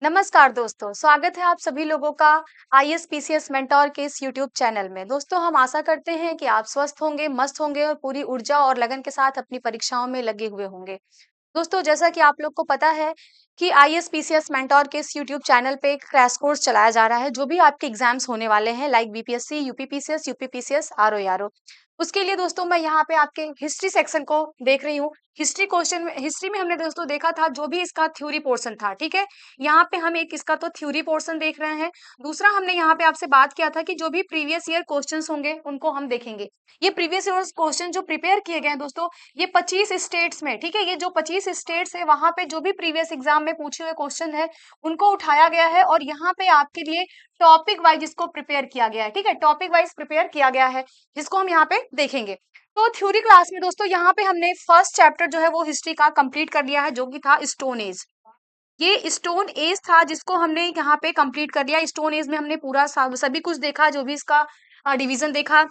नमस्कार दोस्तों, स्वागत है आप सभी लोगों का आईएएस पीसीएस मेंटोर के इस यूट्यूब चैनल में। दोस्तों, हम आशा करते हैं कि आप स्वस्थ होंगे, मस्त होंगे और पूरी ऊर्जा और लगन के साथ अपनी परीक्षाओं में लगे हुए होंगे। दोस्तों, जैसा कि आप लोग को पता है कि आईएएस पीसीएस मेंटोर के इस यूट्यूब चैनल पे एक क्रैश कोर्स चलाया जा रहा है, जो भी आपके एग्जाम्स होने वाले हैं like BPSC, UPPCS, UPPCS, RO. उसके लिए दोस्तों मैं यहाँ पे आपके हिस्ट्री सेक्शन को देख रही हूँ। हिस्ट्री में हमने दोस्तों देखा था जो भी इसका थ्योरी पोर्शन था, ठीक है। यहाँ पे हम एक इसका तो थ्योरी पोर्शन देख रहे हैं। दूसरा हमने यहाँ पे आपसे बात किया था कि जो भी प्रीवियस ईयर क्वेश्चंस होंगे उनको हम देखेंगे। ये प्रीवियस ईयर क्वेश्चन जो प्रिपेयर किए गए हैं दोस्तों, ये 25 स्टेट्स में, ठीक है। ये जो 25 स्टेट्स है वहां पे जो भी प्रीवियस एग्जाम में पूछे हुए क्वेश्चन है उनको उठाया गया है और यहाँ पे आपके लिए टॉपिक वाइज इसको प्रिपेयर किया गया है, ठीक है। टॉपिक वाइज प्रिपेयर किया गया है जिसको हम यहाँ पे देखेंगे। तो थ्योरी क्लास में दोस्तों यहाँ पे हमने फर्स्ट चैप्टर जो है वो हिस्ट्री का कंप्लीट कर लिया है, जो कि था स्टोन एज। ये स्टोन एज था जिसको हमने यहाँ पे कंप्लीट कर लिया। स्टोन एज में हमने पूरा सभी कुछ देखा, जो भी इसका डिवीजन देखा।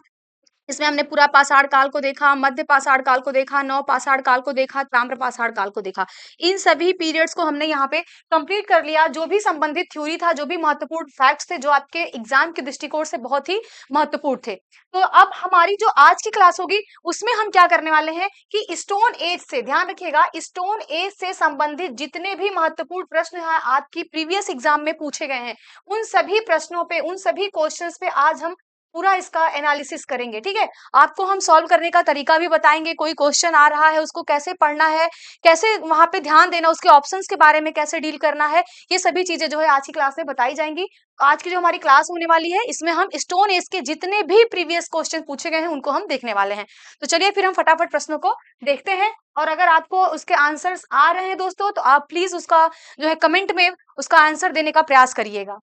इसमें हमने पूरा पाषाण काल को देखा, मध्य पाषाण काल को देखा, नव पाषाण काल को देखा, ताम्र पाषाण काल को देखा। इन सभी पीरियड्स को हमने यहाँ पे कंप्लीट कर लिया। जो भी संबंधित थ्योरी था, जो भी महत्वपूर्ण फैक्ट्स थे, जो आपके एग्जाम के दृष्टिकोण से बहुत ही महत्वपूर्ण थे। तो अब हमारी जो आज की क्लास होगी उसमें हम क्या करने वाले हैं कि स्टोन एज से, ध्यान रखिएगा, स्टोन एज से संबंधित जितने भी महत्वपूर्ण प्रश्न है आपकी प्रीवियस एग्जाम में पूछे गए हैं, उन सभी प्रश्नों पे, उन सभी क्वेश्चंस पे आज हम पूरा इसका एनालिसिस करेंगे, ठीक है। आपको हम सॉल्व करने का तरीका भी बताएंगे। कोई क्वेश्चन आ रहा है उसको कैसे पढ़ना है, कैसे वहां पे ध्यान देना, उसके ऑप्शंस के बारे में कैसे डील करना है, ये सभी चीजें जो है आज की क्लास में बताई जाएंगी। आज की जो हमारी क्लास होने वाली है इसमें हम स्टोन एज के जितने भी प्रीवियस क्वेश्चन पूछे गए हैं उनको हम देखने वाले हैं। तो चलिए फिर हम फटाफट प्रश्नों को देखते हैं। और अगर आपको उसके आंसर्स आ रहे हैं दोस्तों तो आप प्लीज उसका जो है कमेंट में उसका आंसर देने का प्रयास करिएगा,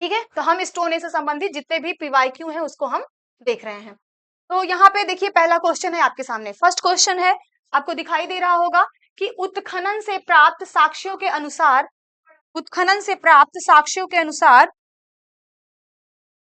ठीक है। तो हम स्टोन एज से संबंधित जितने भी पीवाईक्यू हैं उसको हम देख रहे हैं। तो यहाँ पे देखिए पहला क्वेश्चन है आपके सामने। फर्स्ट क्वेश्चन है, आपको दिखाई दे रहा होगा कि उत्खनन से प्राप्त साक्ष्यों के अनुसार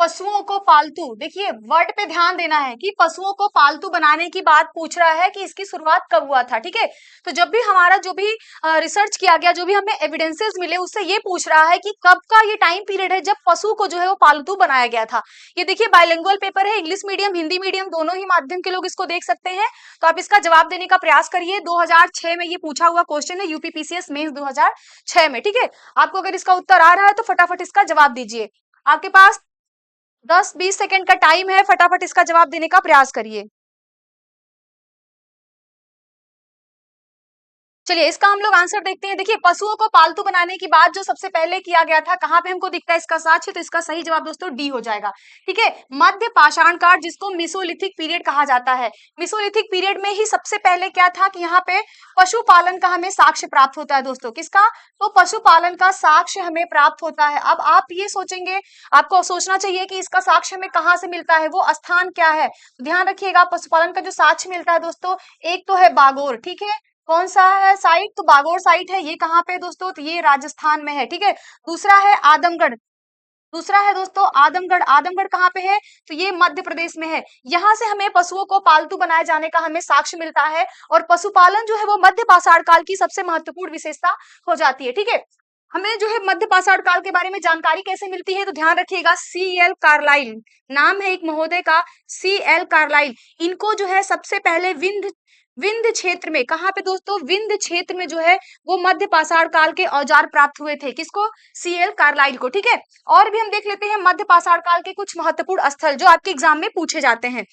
पशुओं को पालतू, देखिए वर्ड पे ध्यान देना है कि पशुओं को पालतू बनाने की बात पूछ रहा है कि इसकी शुरुआत कब हुआ था, ठीक है। तो जब भी हमारा जो भी रिसर्च किया गया, जो भी हमें एविडेंसेस मिले, उससे ये पूछ रहा है कि कब का ये टाइम पीरियड है जब पशु को जो है वो पालतू बनाया गया था। ये देखिए बाइलिंगुअल पेपर है, इंग्लिश मीडियम हिंदी मीडियम दोनों ही माध्यम के लोग इसको देख सकते हैं। तो आप इसका जवाब देने का प्रयास करिए। 2006 में ये पूछा हुआ क्वेश्चन है, यूपीपीसीएस मेंस 2006 में, ठीक है। आपको अगर इसका उत्तर आ रहा है तो फटाफट इसका जवाब दीजिए। आपके पास 10-20 सेकंड का टाइम है, फटाफट इसका जवाब देने का प्रयास करिए। चलिए इसका हम लोग आंसर देखते हैं। देखिए पशुओं को पालतू बनाने की बात जो सबसे पहले किया गया था, कहाँ पे हमको दिखता है इसका साक्ष्य, तो इसका सही जवाब दोस्तों डी हो जाएगा, ठीक है। मध्य पाषाण काल, जिसको मिसोलिथिक पीरियड कहा जाता है। मिसोलिथिक पीरियड में ही सबसे पहले क्या था कि यहाँ पे पशुपालन का हमें साक्ष्य प्राप्त होता है दोस्तों। किसका? तो पशुपालन का साक्ष्य हमें प्राप्त होता है। अब आप ये सोचेंगे, आपको सोचना चाहिए कि इसका साक्ष्य हमें कहाँ से मिलता है, वो स्थान क्या है। ध्यान रखिएगा, पशुपालन का जो साक्ष्य मिलता है दोस्तों, एक तो है बागोर, ठीक है। कौन सा है साइट? तो बागोर साइट है। ये कहाँ पे दोस्तों? तो ये राजस्थान में है, ठीक है। दूसरा है आदमगढ़, दूसरा है दोस्तों आदमगढ़। आदमगढ़ कहाँ पे है? तो ये मध्य प्रदेश में है। यहाँ से हमें पशुओं को पालतू बनाए जाने का हमें साक्ष्य मिलता है और पशुपालन जो है वो मध्य पाषाण काल की सबसे महत्वपूर्ण विशेषता हो जाती है, ठीक है। हमें जो है मध्य पाषाण काल के बारे में जानकारी कैसे मिलती है, तो ध्यान रखिएगा, CL कार्लाइल नाम है एक महोदय का, CL कार्लाइल। इनको जो है सबसे पहले विंध्य क्षेत्र में, कहाँ पे दोस्तों? विंध्य क्षेत्र में जो है वो मध्य पाषाण काल के औजार प्राप्त हुए थे। किसको? CL कार्लाइल को, ठीक है। और भी हम देख लेते हैं मध्य पाषाण काल के कुछ महत्वपूर्ण स्थल जो आपके एग्जाम में पूछे जाते हैं।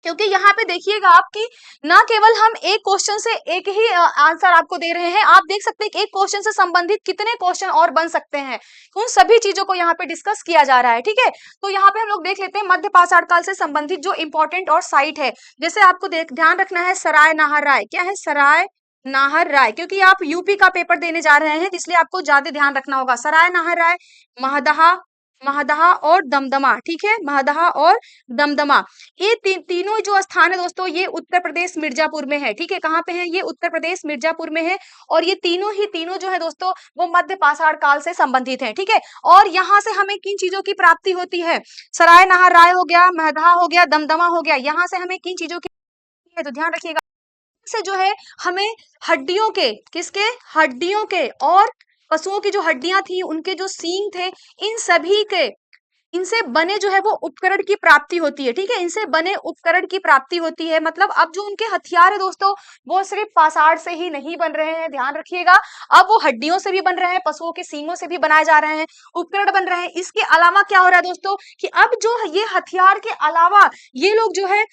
क्योंकि यहाँ पे देखिएगा आपकी ना केवल हम एक क्वेश्चन से एक ही आंसर आपको दे रहे हैं, आप देख सकते हैं कि एक क्वेश्चन से संबंधित कितने क्वेश्चन और बन सकते हैं। उन सभी चीजों को यहाँ पे डिस्कस किया जा रहा है, ठीक है। तो यहाँ पे हम लोग देख लेते हैं मध्य पाषाण काल से संबंधित जो इंपॉर्टेंट और साइट है। जैसे आपको ध्यान रखना है, सराय नाहर राय। क्या है? सराय नाहर राय, क्योंकि आप यूपी का पेपर देने जा रहे हैं इसलिए आपको ज्यादा ध्यान रखना होगा। सराय नाहर राय, महदहा, महदहा और दमदमा, ठीक है। महदहा और दमदमा, ये तीनों जो स्थान है दोस्तों, ये उत्तर प्रदेश मिर्जापुर में है, ठीक है। कहाँ पे है? ये उत्तर प्रदेश मिर्जापुर में है। और ये तीनों जो है दोस्तों वो मध्य पाषाण काल से संबंधित है, ठीक है। और यहाँ से हमें किन चीजों की प्राप्ति होती है? सराय नाहर राय हो गया, महदहा हो गया, दमदमा हो गया, यहाँ से हमें किन चीजों की है, तो ध्यान रखिएगा से जो है हमें हड्डियों के, किसके? हड्डियों के और पशुओं की जो हड्डियां थी, उनके जो सींग थे, इन सभी के इनसे बने जो है वो उपकरण की प्राप्ति होती है, ठीक है? इनसे बने उपकरण की प्राप्ति होती है, मतलब अब जो उनके हथियार है दोस्तों, वो सिर्फ पाषाण से ही नहीं बन रहे हैं, ध्यान रखिएगा। अब वो हड्डियों से भी बन रहे हैं, पशुओं के सींगों से भी बनाए जा रहे हैं, उपकरण बन रहे हैं। इसके अलावा क्या हो रहा है दोस्तों कि अब जो ये हथियार के अलावा ये लोग जो है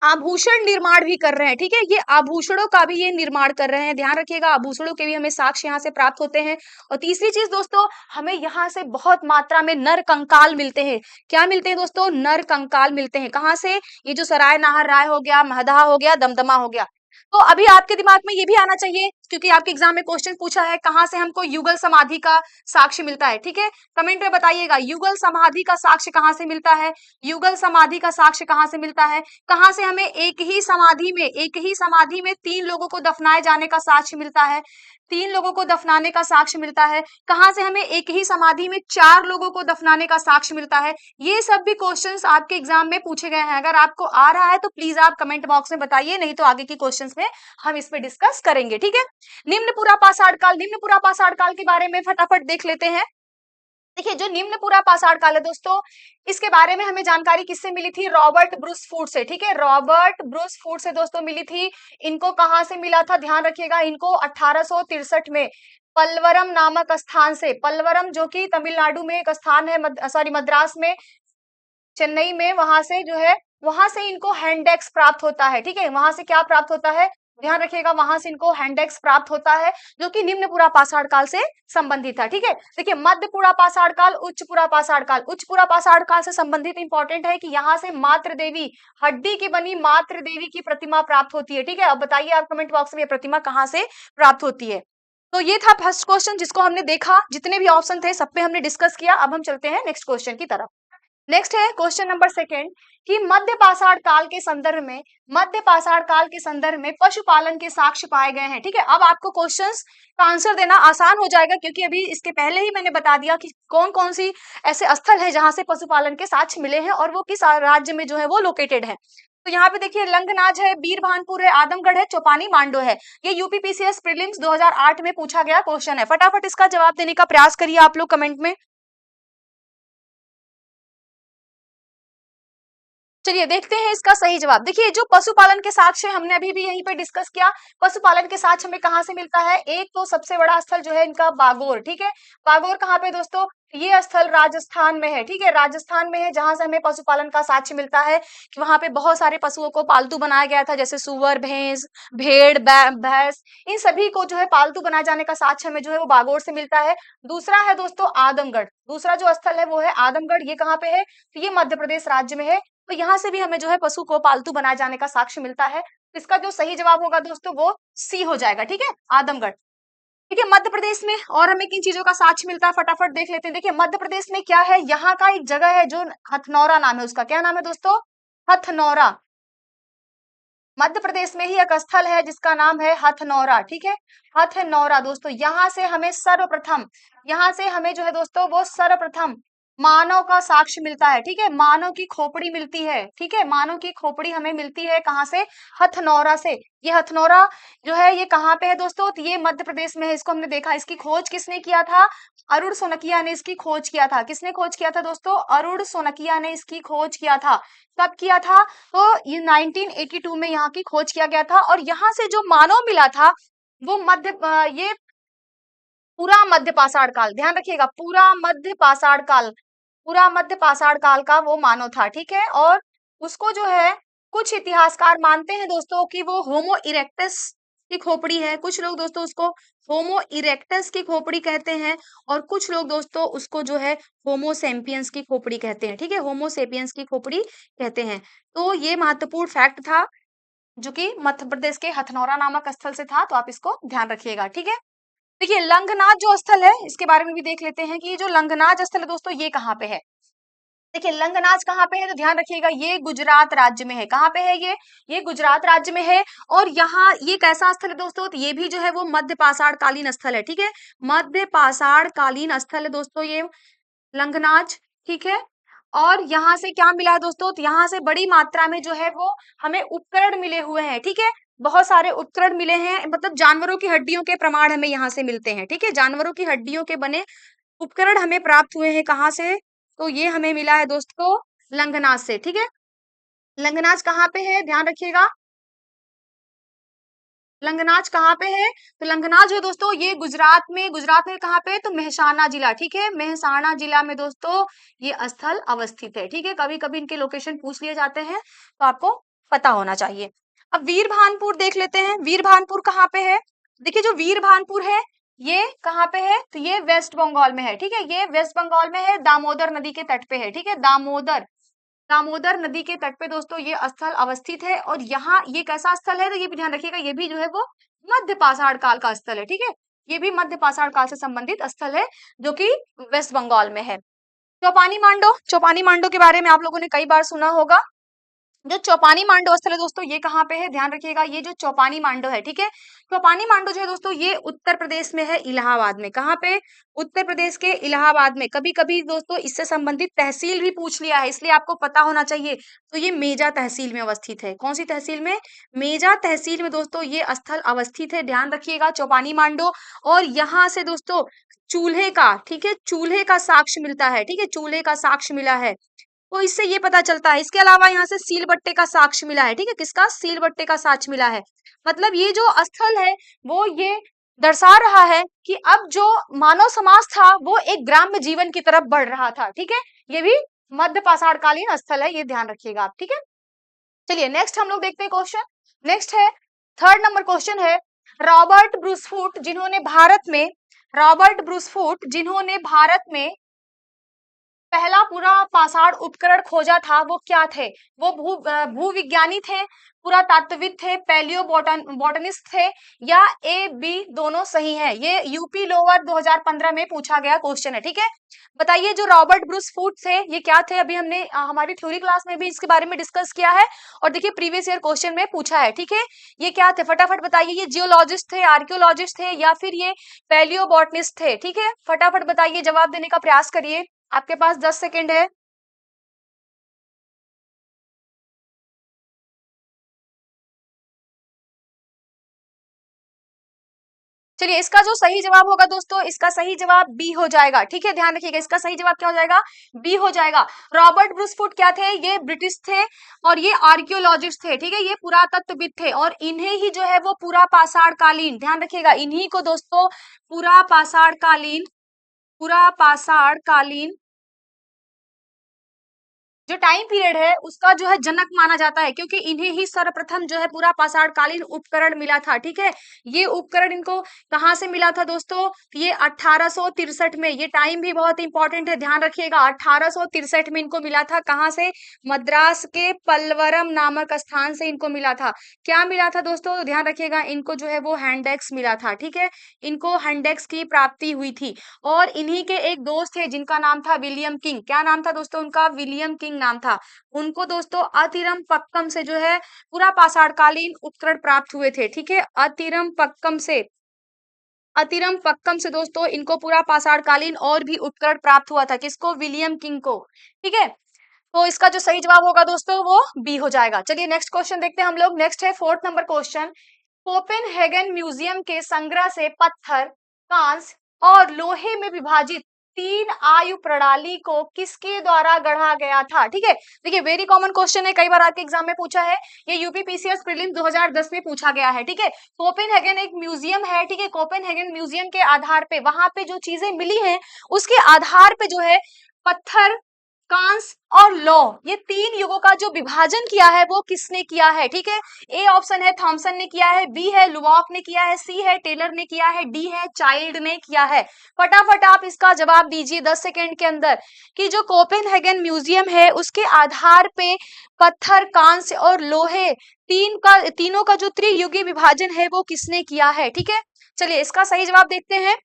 आभूषण निर्माण भी कर रहे हैं, ठीक है? ये आभूषणों का भी ये निर्माण कर रहे हैं, ध्यान रखिएगा। आभूषणों के भी हमें साक्ष्य यहाँ से प्राप्त होते हैं। और तीसरी चीज दोस्तों, हमें यहाँ से बहुत मात्रा में नर कंकाल मिलते हैं। क्या मिलते हैं दोस्तों? नर कंकाल मिलते हैं। कहाँ से? ये जो सराय नाहर राय हो गया, महदहा हो गया, दमदमा हो गया। तो अभी आपके दिमाग में ये भी आना चाहिए, क्योंकि आपके एग्जाम में क्वेश्चन पूछा है कहाँ से हमको युगल समाधि का साक्ष्य मिलता है, ठीक है? कमेंट में बताइएगा युगल समाधि का साक्ष्य कहाँ से मिलता है, युगल समाधि का साक्ष्य कहाँ से मिलता है, कहाँ से हमें एक ही समाधि में 3 लोगों को दफनाए जाने का साक्ष्य मिलता है, 3 लोगों को दफनाने का साक्ष्य मिलता है, कहाँ से हमें एक ही समाधि में 4 लोगों को दफनाने का साक्ष्य मिलता है। ये सब भी क्वेश्चंस आपके एग्जाम में पूछे गए हैं। अगर आपको आ रहा है तो प्लीज आप कमेंट बॉक्स में बताइए, नहीं तो आगे की क्वेश्चंस में हम इस पे डिस्कस करेंगे, ठीक है? निम्न पुरा पाषाण काल के बारे में फटाफट देख लेते हैं। देखिए, जो निम्न पूरा पाषाण काल है दोस्तों, इसके बारे में हमें जानकारी किससे मिली थी? रॉबर्ट ब्रूस फूड से, ठीक है? रॉबर्ट ब्रूस फूड से दोस्तों मिली थी। इनको कहाँ से मिला था? ध्यान रखिएगा, इनको 1863 में पल्वरम नामक स्थान से, पल्वरम जो कि तमिलनाडु में एक स्थान है, मद्रास में, चेन्नई में, वहां से जो है, वहां से इनको हैंडेक्स प्राप्त होता है, ठीक है? वहां से क्या प्राप्त होता है? ध्यान रखिएगा, वहां से इनको हैंडेक्स प्राप्त होता है, जो कि निम्न पुरा पाषाण काल से संबंधित था, ठीक है? देखिए, मध्य पुरा पाषाण काल, उच्च पुरा पाषाण काल। उच्च पुरा पाषाण काल से संबंधित इंपॉर्टेंट है कि यहाँ से मातृ देवी, हड्डी की बनी मातृ देवी की प्रतिमा प्राप्त होती है, ठीक है? अब बताइए आप कमेंट बॉक्स में, ये प्रतिमा कहाँ से प्राप्त होती है? तो ये था फर्स्ट क्वेश्चन जिसको हमने देखा, जितने भी ऑप्शन थे सब पे हमने डिस्कस किया। अब हम चलते हैं नेक्स्ट क्वेश्चन की तरफ। नेक्स्ट है क्वेश्चन नंबर सेकंड, कि मध्य पाषाण काल के संदर्भ में पशुपालन के साक्ष्य पाए गए हैं, ठीक है? अब आपको क्वेश्चंस का आंसर देना आसान हो जाएगा, क्योंकि अभी इसके पहले ही मैंने बता दिया कि कौन कौन सी ऐसे स्थल है जहां से पशुपालन के साक्ष्य मिले हैं और वो किस राज्य में जो है वो लोकेटेड है। तो यहाँ पे देखिए, लंगनाज है, बीरभानपुर है, आदमगढ़ है, चौपानी मांडो है। ये यूपीपीसीएस प्रीलिम्स 2008 में पूछा गया क्वेश्चन है। फटाफट इसका जवाब देने का प्रयास करिए आप लोग कमेंट में। चलिए देखते हैं इसका सही जवाब। देखिए, जो पशुपालन के साक्ष्य हमने अभी भी यहीं पे डिस्कस किया, पशुपालन के साक्ष्य हमें कहाँ से मिलता है? एक तो सबसे बड़ा स्थल जो है इनका बागोर, ठीक है? बागोर कहाँ पे दोस्तों? ये स्थल राजस्थान में है, ठीक है? राजस्थान में है, जहां से हमें पशुपालन का साक्ष्य मिलता है कि वहां पे बहुत सारे पशुओं को पालतू बनाया गया था, जैसे सुअर, भैंस, भेड़, भैंस, इन सभी को जो है पालतू बनाए जाने का साक्ष्य हमें जो है वो बागोर से मिलता है। दूसरा है दोस्तों आदमगढ़, दूसरा जो स्थल है वो है आदमगढ़। ये कहाँ पे है? तो ये मध्य प्रदेश राज्य में है। तो यहाँ से भी हमें जो है पशु को पालतू बनाए जाने का साक्ष्य मिलता है। इसका जो सही जवाब होगा दोस्तों वो सी हो जाएगा, ठीक है? आदमगढ़। ठीक है, मध्य प्रदेश में और हमें किन चीजों का साक्ष्य मिलता है फटाफट देख लेते हैं। देखिए, मध्य प्रदेश में क्या है, यहाँ का एक जगह है जो हथनौरा नाम है उसका। क्या नाम है दोस्तों? हथनौरा। मध्य प्रदेश में ही एक स्थल है जिसका नाम है हथनौरा, ठीक है? हथनौरा दोस्तों, यहाँ से हमें जो है दोस्तों वो सर्वप्रथम मानव का साक्ष्य मिलता है, ठीक है? मानव की खोपड़ी मिलती है, ठीक है? मानव की खोपड़ी हमें मिलती है कहाँ से? हथनौरा से। ये हथनौरा जो है ये कहाँ पे है दोस्तों? तो ये मध्य प्रदेश में है। इसको हमने देखा, इसकी खोज किसने किया था? अरुण सोनकिया ने इसकी खोज किया था। किसने खोज किया था दोस्तों? अरुण सोनकिया ने इसकी खोज किया था। कब किया था? तो ये 1982 में यहाँ की खोज किया गया था। और यहाँ से जो मानव मिला था वो ये पूरा मध्य पाषाण काल, ध्यान रखिएगा, पूरा मध्य पाषाण काल का वो मानव था, ठीक है? और उसको जो है कुछ इतिहासकार मानते हैं दोस्तों कि वो होमो इरेक्टस की खोपड़ी है। कुछ लोग दोस्तों उसको होमो इरेक्टस की खोपड़ी कहते हैं, और कुछ लोग दोस्तों उसको जो है होमो सेपियंस की खोपड़ी कहते हैं, ठीक है? होमो सेपियंस की खोपड़ी कहते हैं। तो ये महत्वपूर्ण फैक्ट था जो कि मध्य प्रदेश के हथनौरा नामक स्थल से था, तो आप इसको ध्यान रखिएगा, ठीक है? देखिए, लंगनाज जो स्थल है इसके बारे में भी देख लेते हैं कि ये जो लंगनाज स्थल है दोस्तों ये कहाँ पे है। देखिए, लंगनाज कहाँ पे है, तो ध्यान रखिएगा ये गुजरात राज्य में है। कहाँ पे है ये गुजरात राज्य में है। और यहाँ ये कैसा स्थल है दोस्तों? तो ये भी जो है वो मध्य पाषाण कालीन स्थल है, ठीक है? मध्य पाषाण कालीन स्थल है दोस्तों ये लंगनाज, ठीक है? और यहाँ से क्या मिला है दोस्तों? तो यहाँ से बड़ी मात्रा में जो है वो हमें उपकरण मिले हुए हैं, ठीक है? बहुत सारे उपकरण मिले हैं, मतलब जानवरों की हड्डियों के प्रमाण हमें यहाँ से मिलते हैं, ठीक है। जानवरों की हड्डियों के बने उपकरण हमें प्राप्त हुए हैं कहाँ से? तो ये हमें मिला है दोस्तों लंगनाज से, ठीक है। लंगनाज कहाँ पे है, ध्यान रखिएगा। लंगनाज कहाँ पे है? तो लंगनाज है दोस्तों ये गुजरात में कहाँ पे? तो मेहसाणा जिला, ठीक है। मेहसाणा जिला में दोस्तों ये स्थल अवस्थित है, ठीक है। कभी कभी इनके लोकेशन पूछ लिए जाते हैं, तो आपको पता होना चाहिए। अब वीरभानपुर देख लेते हैं, वीरभानपुर कहाँ पे है? देखिए जो वीरभानपुर है ये कहाँ पे है? तो ये वेस्ट बंगाल में है, ठीक है। ये वेस्ट बंगाल में है, दामोदर नदी के तट पे है, ठीक है। दामोदर नदी के तट पे दोस्तों ये स्थल अवस्थित है। और यहाँ ये कैसा स्थल है, तो ये भी ध्यान रखिएगा, ये भी जो है वो मध्य पाषाण काल का स्थल है, ठीक है। ये भी मध्य पाषाण काल से संबंधित स्थल है, जो कि वेस्ट बंगाल में है। चौपानी मांडो के बारे में आप लोगों ने कई बार सुना होगा। जो चौपानी मांडो स्थल है दोस्तों ये कहाँ पे है, ध्यान रखिएगा। ये जो चौपानी मांडो है, ठीक है, चौपानी मांडो जो है दोस्तों ये उत्तर प्रदेश में है, इलाहाबाद में। कहाँ पे? उत्तर प्रदेश के इलाहाबाद में। कभी कभी दोस्तों इससे संबंधित तहसील भी पूछ लिया है, इसलिए आपको पता होना चाहिए। तो ये मेजा तहसील में अवस्थित है। कौन सी तहसील में? मेजा तहसील में दोस्तों ये स्थल अवस्थित है, ध्यान रखिएगा, चौपानी मांडो। और यहाँ से दोस्तों चूल्हे का, ठीक है, चूल्हे का साक्ष्य मिलता है, ठीक है, चूल्हे का साक्ष्य मिला है। तो इससे ये पता चलता है। इसके अलावा यहाँ से सीलबट्टे का साक्ष्य मिला है, ठीक है। किसका? सीलबट्टे का साक्ष्य मिला है। मतलब ये जो स्थल है वो ये दर्शा रहा है कि अब जो मानव समाज था वो एक ग्राम्य जीवन की तरफ बढ़ रहा था, ठीक है। ये भी मध्य पाषाणकालीन स्थल है, ये ध्यान रखिएगा आप, ठीक है। चलिए नेक्स्ट हम लोग देखते हैं क्वेश्चन। नेक्स्ट है 3rd नंबर क्वेश्चन है, रॉबर्ट ब्रूसफूट जिन्होंने भारत में पहला पूरा पाषाण उपकरण खोजा था वो क्या थे? वो भूविज्ञानी थे, पुरातत्वविद थे, पैलियो बॉटनिस्ट थे, या ए बी दोनों सही है? ये यूपी लोअर 2015 में पूछा गया क्वेश्चन है, ठीक है। बताइए जो रॉबर्ट ब्रूस फूट थे ये क्या थे? अभी हमने हमारी थ्योरी क्लास में भी इसके बारे में डिस्कस किया है, और देखिए प्रीवियस ईयर क्वेश्चन में पूछा है, ठीक है। ये क्या थे फटाफट बताइए? ये जियोलॉजिस्ट थे, आर्कियोलॉजिस्ट थे, या फिर ये पैलियो बॉटनिस्ट थे? ठीक है, फटाफट बताइए, जवाब देने का प्रयास करिए, आपके पास 10 सेकेंड है। चलिए इसका जो सही जवाब होगा दोस्तों, इसका सही जवाब बी हो जाएगा, ठीक है। ध्यान रखिएगा, इसका सही जवाब क्या हो जाएगा? बी हो जाएगा। रॉबर्ट ब्रूसफुट क्या थे? ये ब्रिटिश थे और ये आर्कियोलॉजिस्ट थे, ठीक है, ये पुरातत्वविद थे, और इन्हें ही जो है वो पूरा पाषाण कालीन, ध्यान रखिएगा, इन्हीं को दोस्तों पूरा पाषाण कालीन जो टाइम पीरियड है उसका जो है जनक माना जाता है, क्योंकि इन्हें ही सर्वप्रथम जो है पूरा पाषाणकालीन उपकरण मिला था, ठीक है। ये उपकरण इनको कहाँ से मिला था दोस्तों? ये 1863 में, ये टाइम भी बहुत इंपॉर्टेंट है, ध्यान रखिएगा। 1863 में इनको मिला था, कहाँ से? मद्रास के पल्वरम नामक स्थान से इनको मिला था। क्या मिला था दोस्तों? ध्यान रखिएगा, इनको जो है वो हैंडेक्स मिला था, ठीक है, इनको हैंडेक्स की प्राप्ति हुई थी। और इन्हीं के एक दोस्त थे जिनका नाम था विलियम किंग। क्या नाम था दोस्तों उनका? विलियम किंग नाम था। उनको दोस्तों अतिरम पक्कम से जो है पूरा पाषाणकालीन उपकरण प्राप्त हुए थे, ठीक है। अतिरम पक्कम से दोस्तों इनको पूरा पाषाणकालीन और भी उपकरण प्राप्त हुआ था। किसको? विलियम किंग को, ठीक है। तो इसका जो सही जवाब होगा दोस्तों वो बी हो जाएगा। चलिए नेक्स्ट क्वेश्चन देखते हैं हम लोग। नेक्स्ट है 4th number question, Copenhagen museum के संग्रह से पत्थर, कांस्य और लोहे में विभाजित 3 आयु प्रणाली को किसके द्वारा गढ़ा गया था? ठीक है, देखिए वेरी कॉमन क्वेश्चन है, कई बार आपके एग्जाम में पूछा है, ये यूपीपीसीएस प्रीलिम्स 2010 में पूछा गया है, ठीक है। कोपेनहेगन एक म्यूजियम है, ठीक है, कोपेनहेगन म्यूजियम के आधार पे वहां पे जो चीजें मिली हैं उसके आधार पे जो है पत्थर, कांस और लौह, ये 3 युगों का जो विभाजन किया है वो किसने किया है? ठीक है, ए ऑप्शन है थॉमसन ने किया है, बी है लुवॉक ने किया है, सी है टेलर ने किया है, डी है चाइल्ड ने किया है। फटाफट आप इसका जवाब दीजिए 10 सेकेंड के अंदर, कि जो कोपेनहेगन म्यूजियम है उसके आधार पे पत्थर, कांस्य और लोहे तीनों का जो त्रियुगीय विभाजन है वो किसने किया है? ठीक है, चलिए इसका सही जवाब देखते हैं।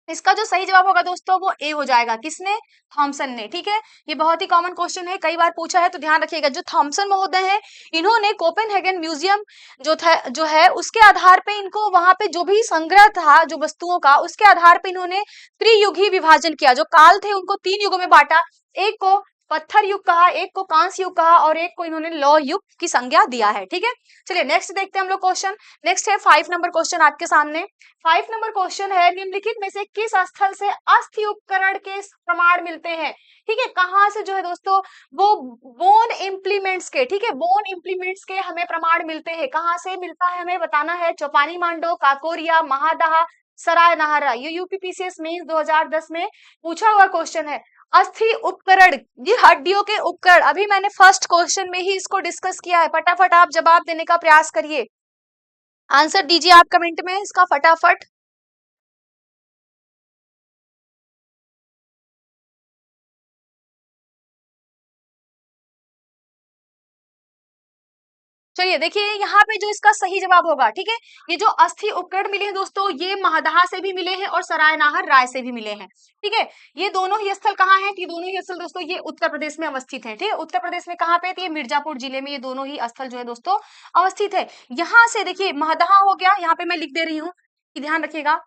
इसका जो सही जवाब होगा दोस्तों वो ए हो जाएगा। किसने? थॉमसन ने, ठीक है। ये बहुत ही कॉमन क्वेश्चन है, कई बार पूछा है, तो ध्यान रखिएगा। जो थॉमसन महोदय हैं इन्होंने कोपेनहेगन म्यूजियम जो है उसके आधार पे इनको वहां पे जो भी संग्रह था जो वस्तुओं का, उसके आधार पे इन्होंने त्रियुगीय विभाजन किया। जो काल थे उनको 3 युगों में बांटा, एक को पत्थर युग कहा, एक को कांस्य युग कहा और एक को इन्होंने लौह युग की संज्ञा दिया है। ठीक है, चलिए नेक्स्ट देखते हैं हम लोग क्वेश्चन। नेक्स्ट है 5 नंबर क्वेश्चन आपके सामने। 5 नंबर क्वेश्चन है, निम्नलिखित में से किस स्थल से अस्थि उपकरण के प्रमाण मिलते हैं? ठीक है, कहाँ से जो है दोस्तों वो बोन इम्प्लीमेंट्स के, ठीक है, बोन इम्प्लीमेंट्स के हमें प्रमाण मिलते हैं। कहाँ से मिलता है हमें बताना है। चौपानी मांडो, काकोरिया, महादहा, सराय नाहरा। ये यूपीपीसीएस मेंस 2010 में पूछा हुआ क्वेश्चन है। अस्थि उपकरण, ये हड्डियों के उपकरण, अभी मैंने फर्स्ट क्वेश्चन में ही इसको डिस्कस किया है। फटाफट आप जवाब देने का प्रयास करिए, आंसर दीजिए आप कमेंट में इसका फटाफट। चलिए देखिए यहाँ पे जो इसका सही जवाब होगा, ठीक है, ये जो अस्थि उपकरण मिले हैं दोस्तों, ये महदहा से भी मिले हैं और सराय नाहर राय से भी मिले हैं। ठीक है, ये दोनों ही स्थल कहाँ हैं? ये दोनों ही स्थल दोस्तों ये उत्तर प्रदेश में अवस्थित है। ठीक है, उत्तर प्रदेश में कहाँ पे? तो ये मिर्जापुर जिले में ये दोनों ही स्थल जो है दोस्तों अवस्थित है। यहाँ से देखिए महदहा हो गया, यहाँ पे मैं लिख दे रही हूँ, ध्यान रखिएगा।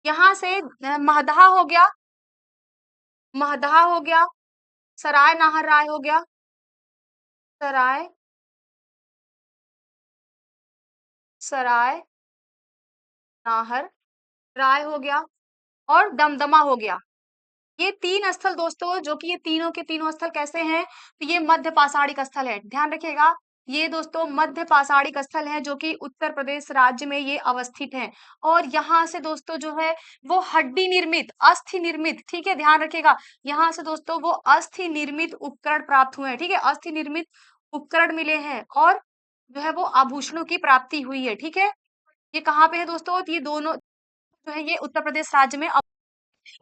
यहाँ से महदहा हो गया, महदहा हो गया, सराय नाहर राय हो गया, सराय सराय नाहर राय हो गया और दमदमा हो गया। ये 3 स्थल दोस्तों, जो कि ये तीनों के तीनों स्थल कैसे हैं? तो ये मध्य पाषाणिक स्थल है, ध्यान रखिएगा। ये दोस्तों मध्य पाषाणिक स्थल है, जो कि उत्तर प्रदेश राज्य में ये अवस्थित हैं। और यहाँ से दोस्तों जो है वो हड्डी निर्मित, अस्थि निर्मित, ठीक है, ध्यान रखिएगा, यहाँ से दोस्तों वो अस्थि निर्मित उपकरण प्राप्त हुए हैं। ठीक है, अस्थि निर्मित उपकरण मिले हैं और जो है वो आभूषणों की प्राप्ति हुई है। ठीक है, ये कहाँ पे है दोस्तों? तो ये दोनों जो है ये उत्तर प्रदेश राज्य में।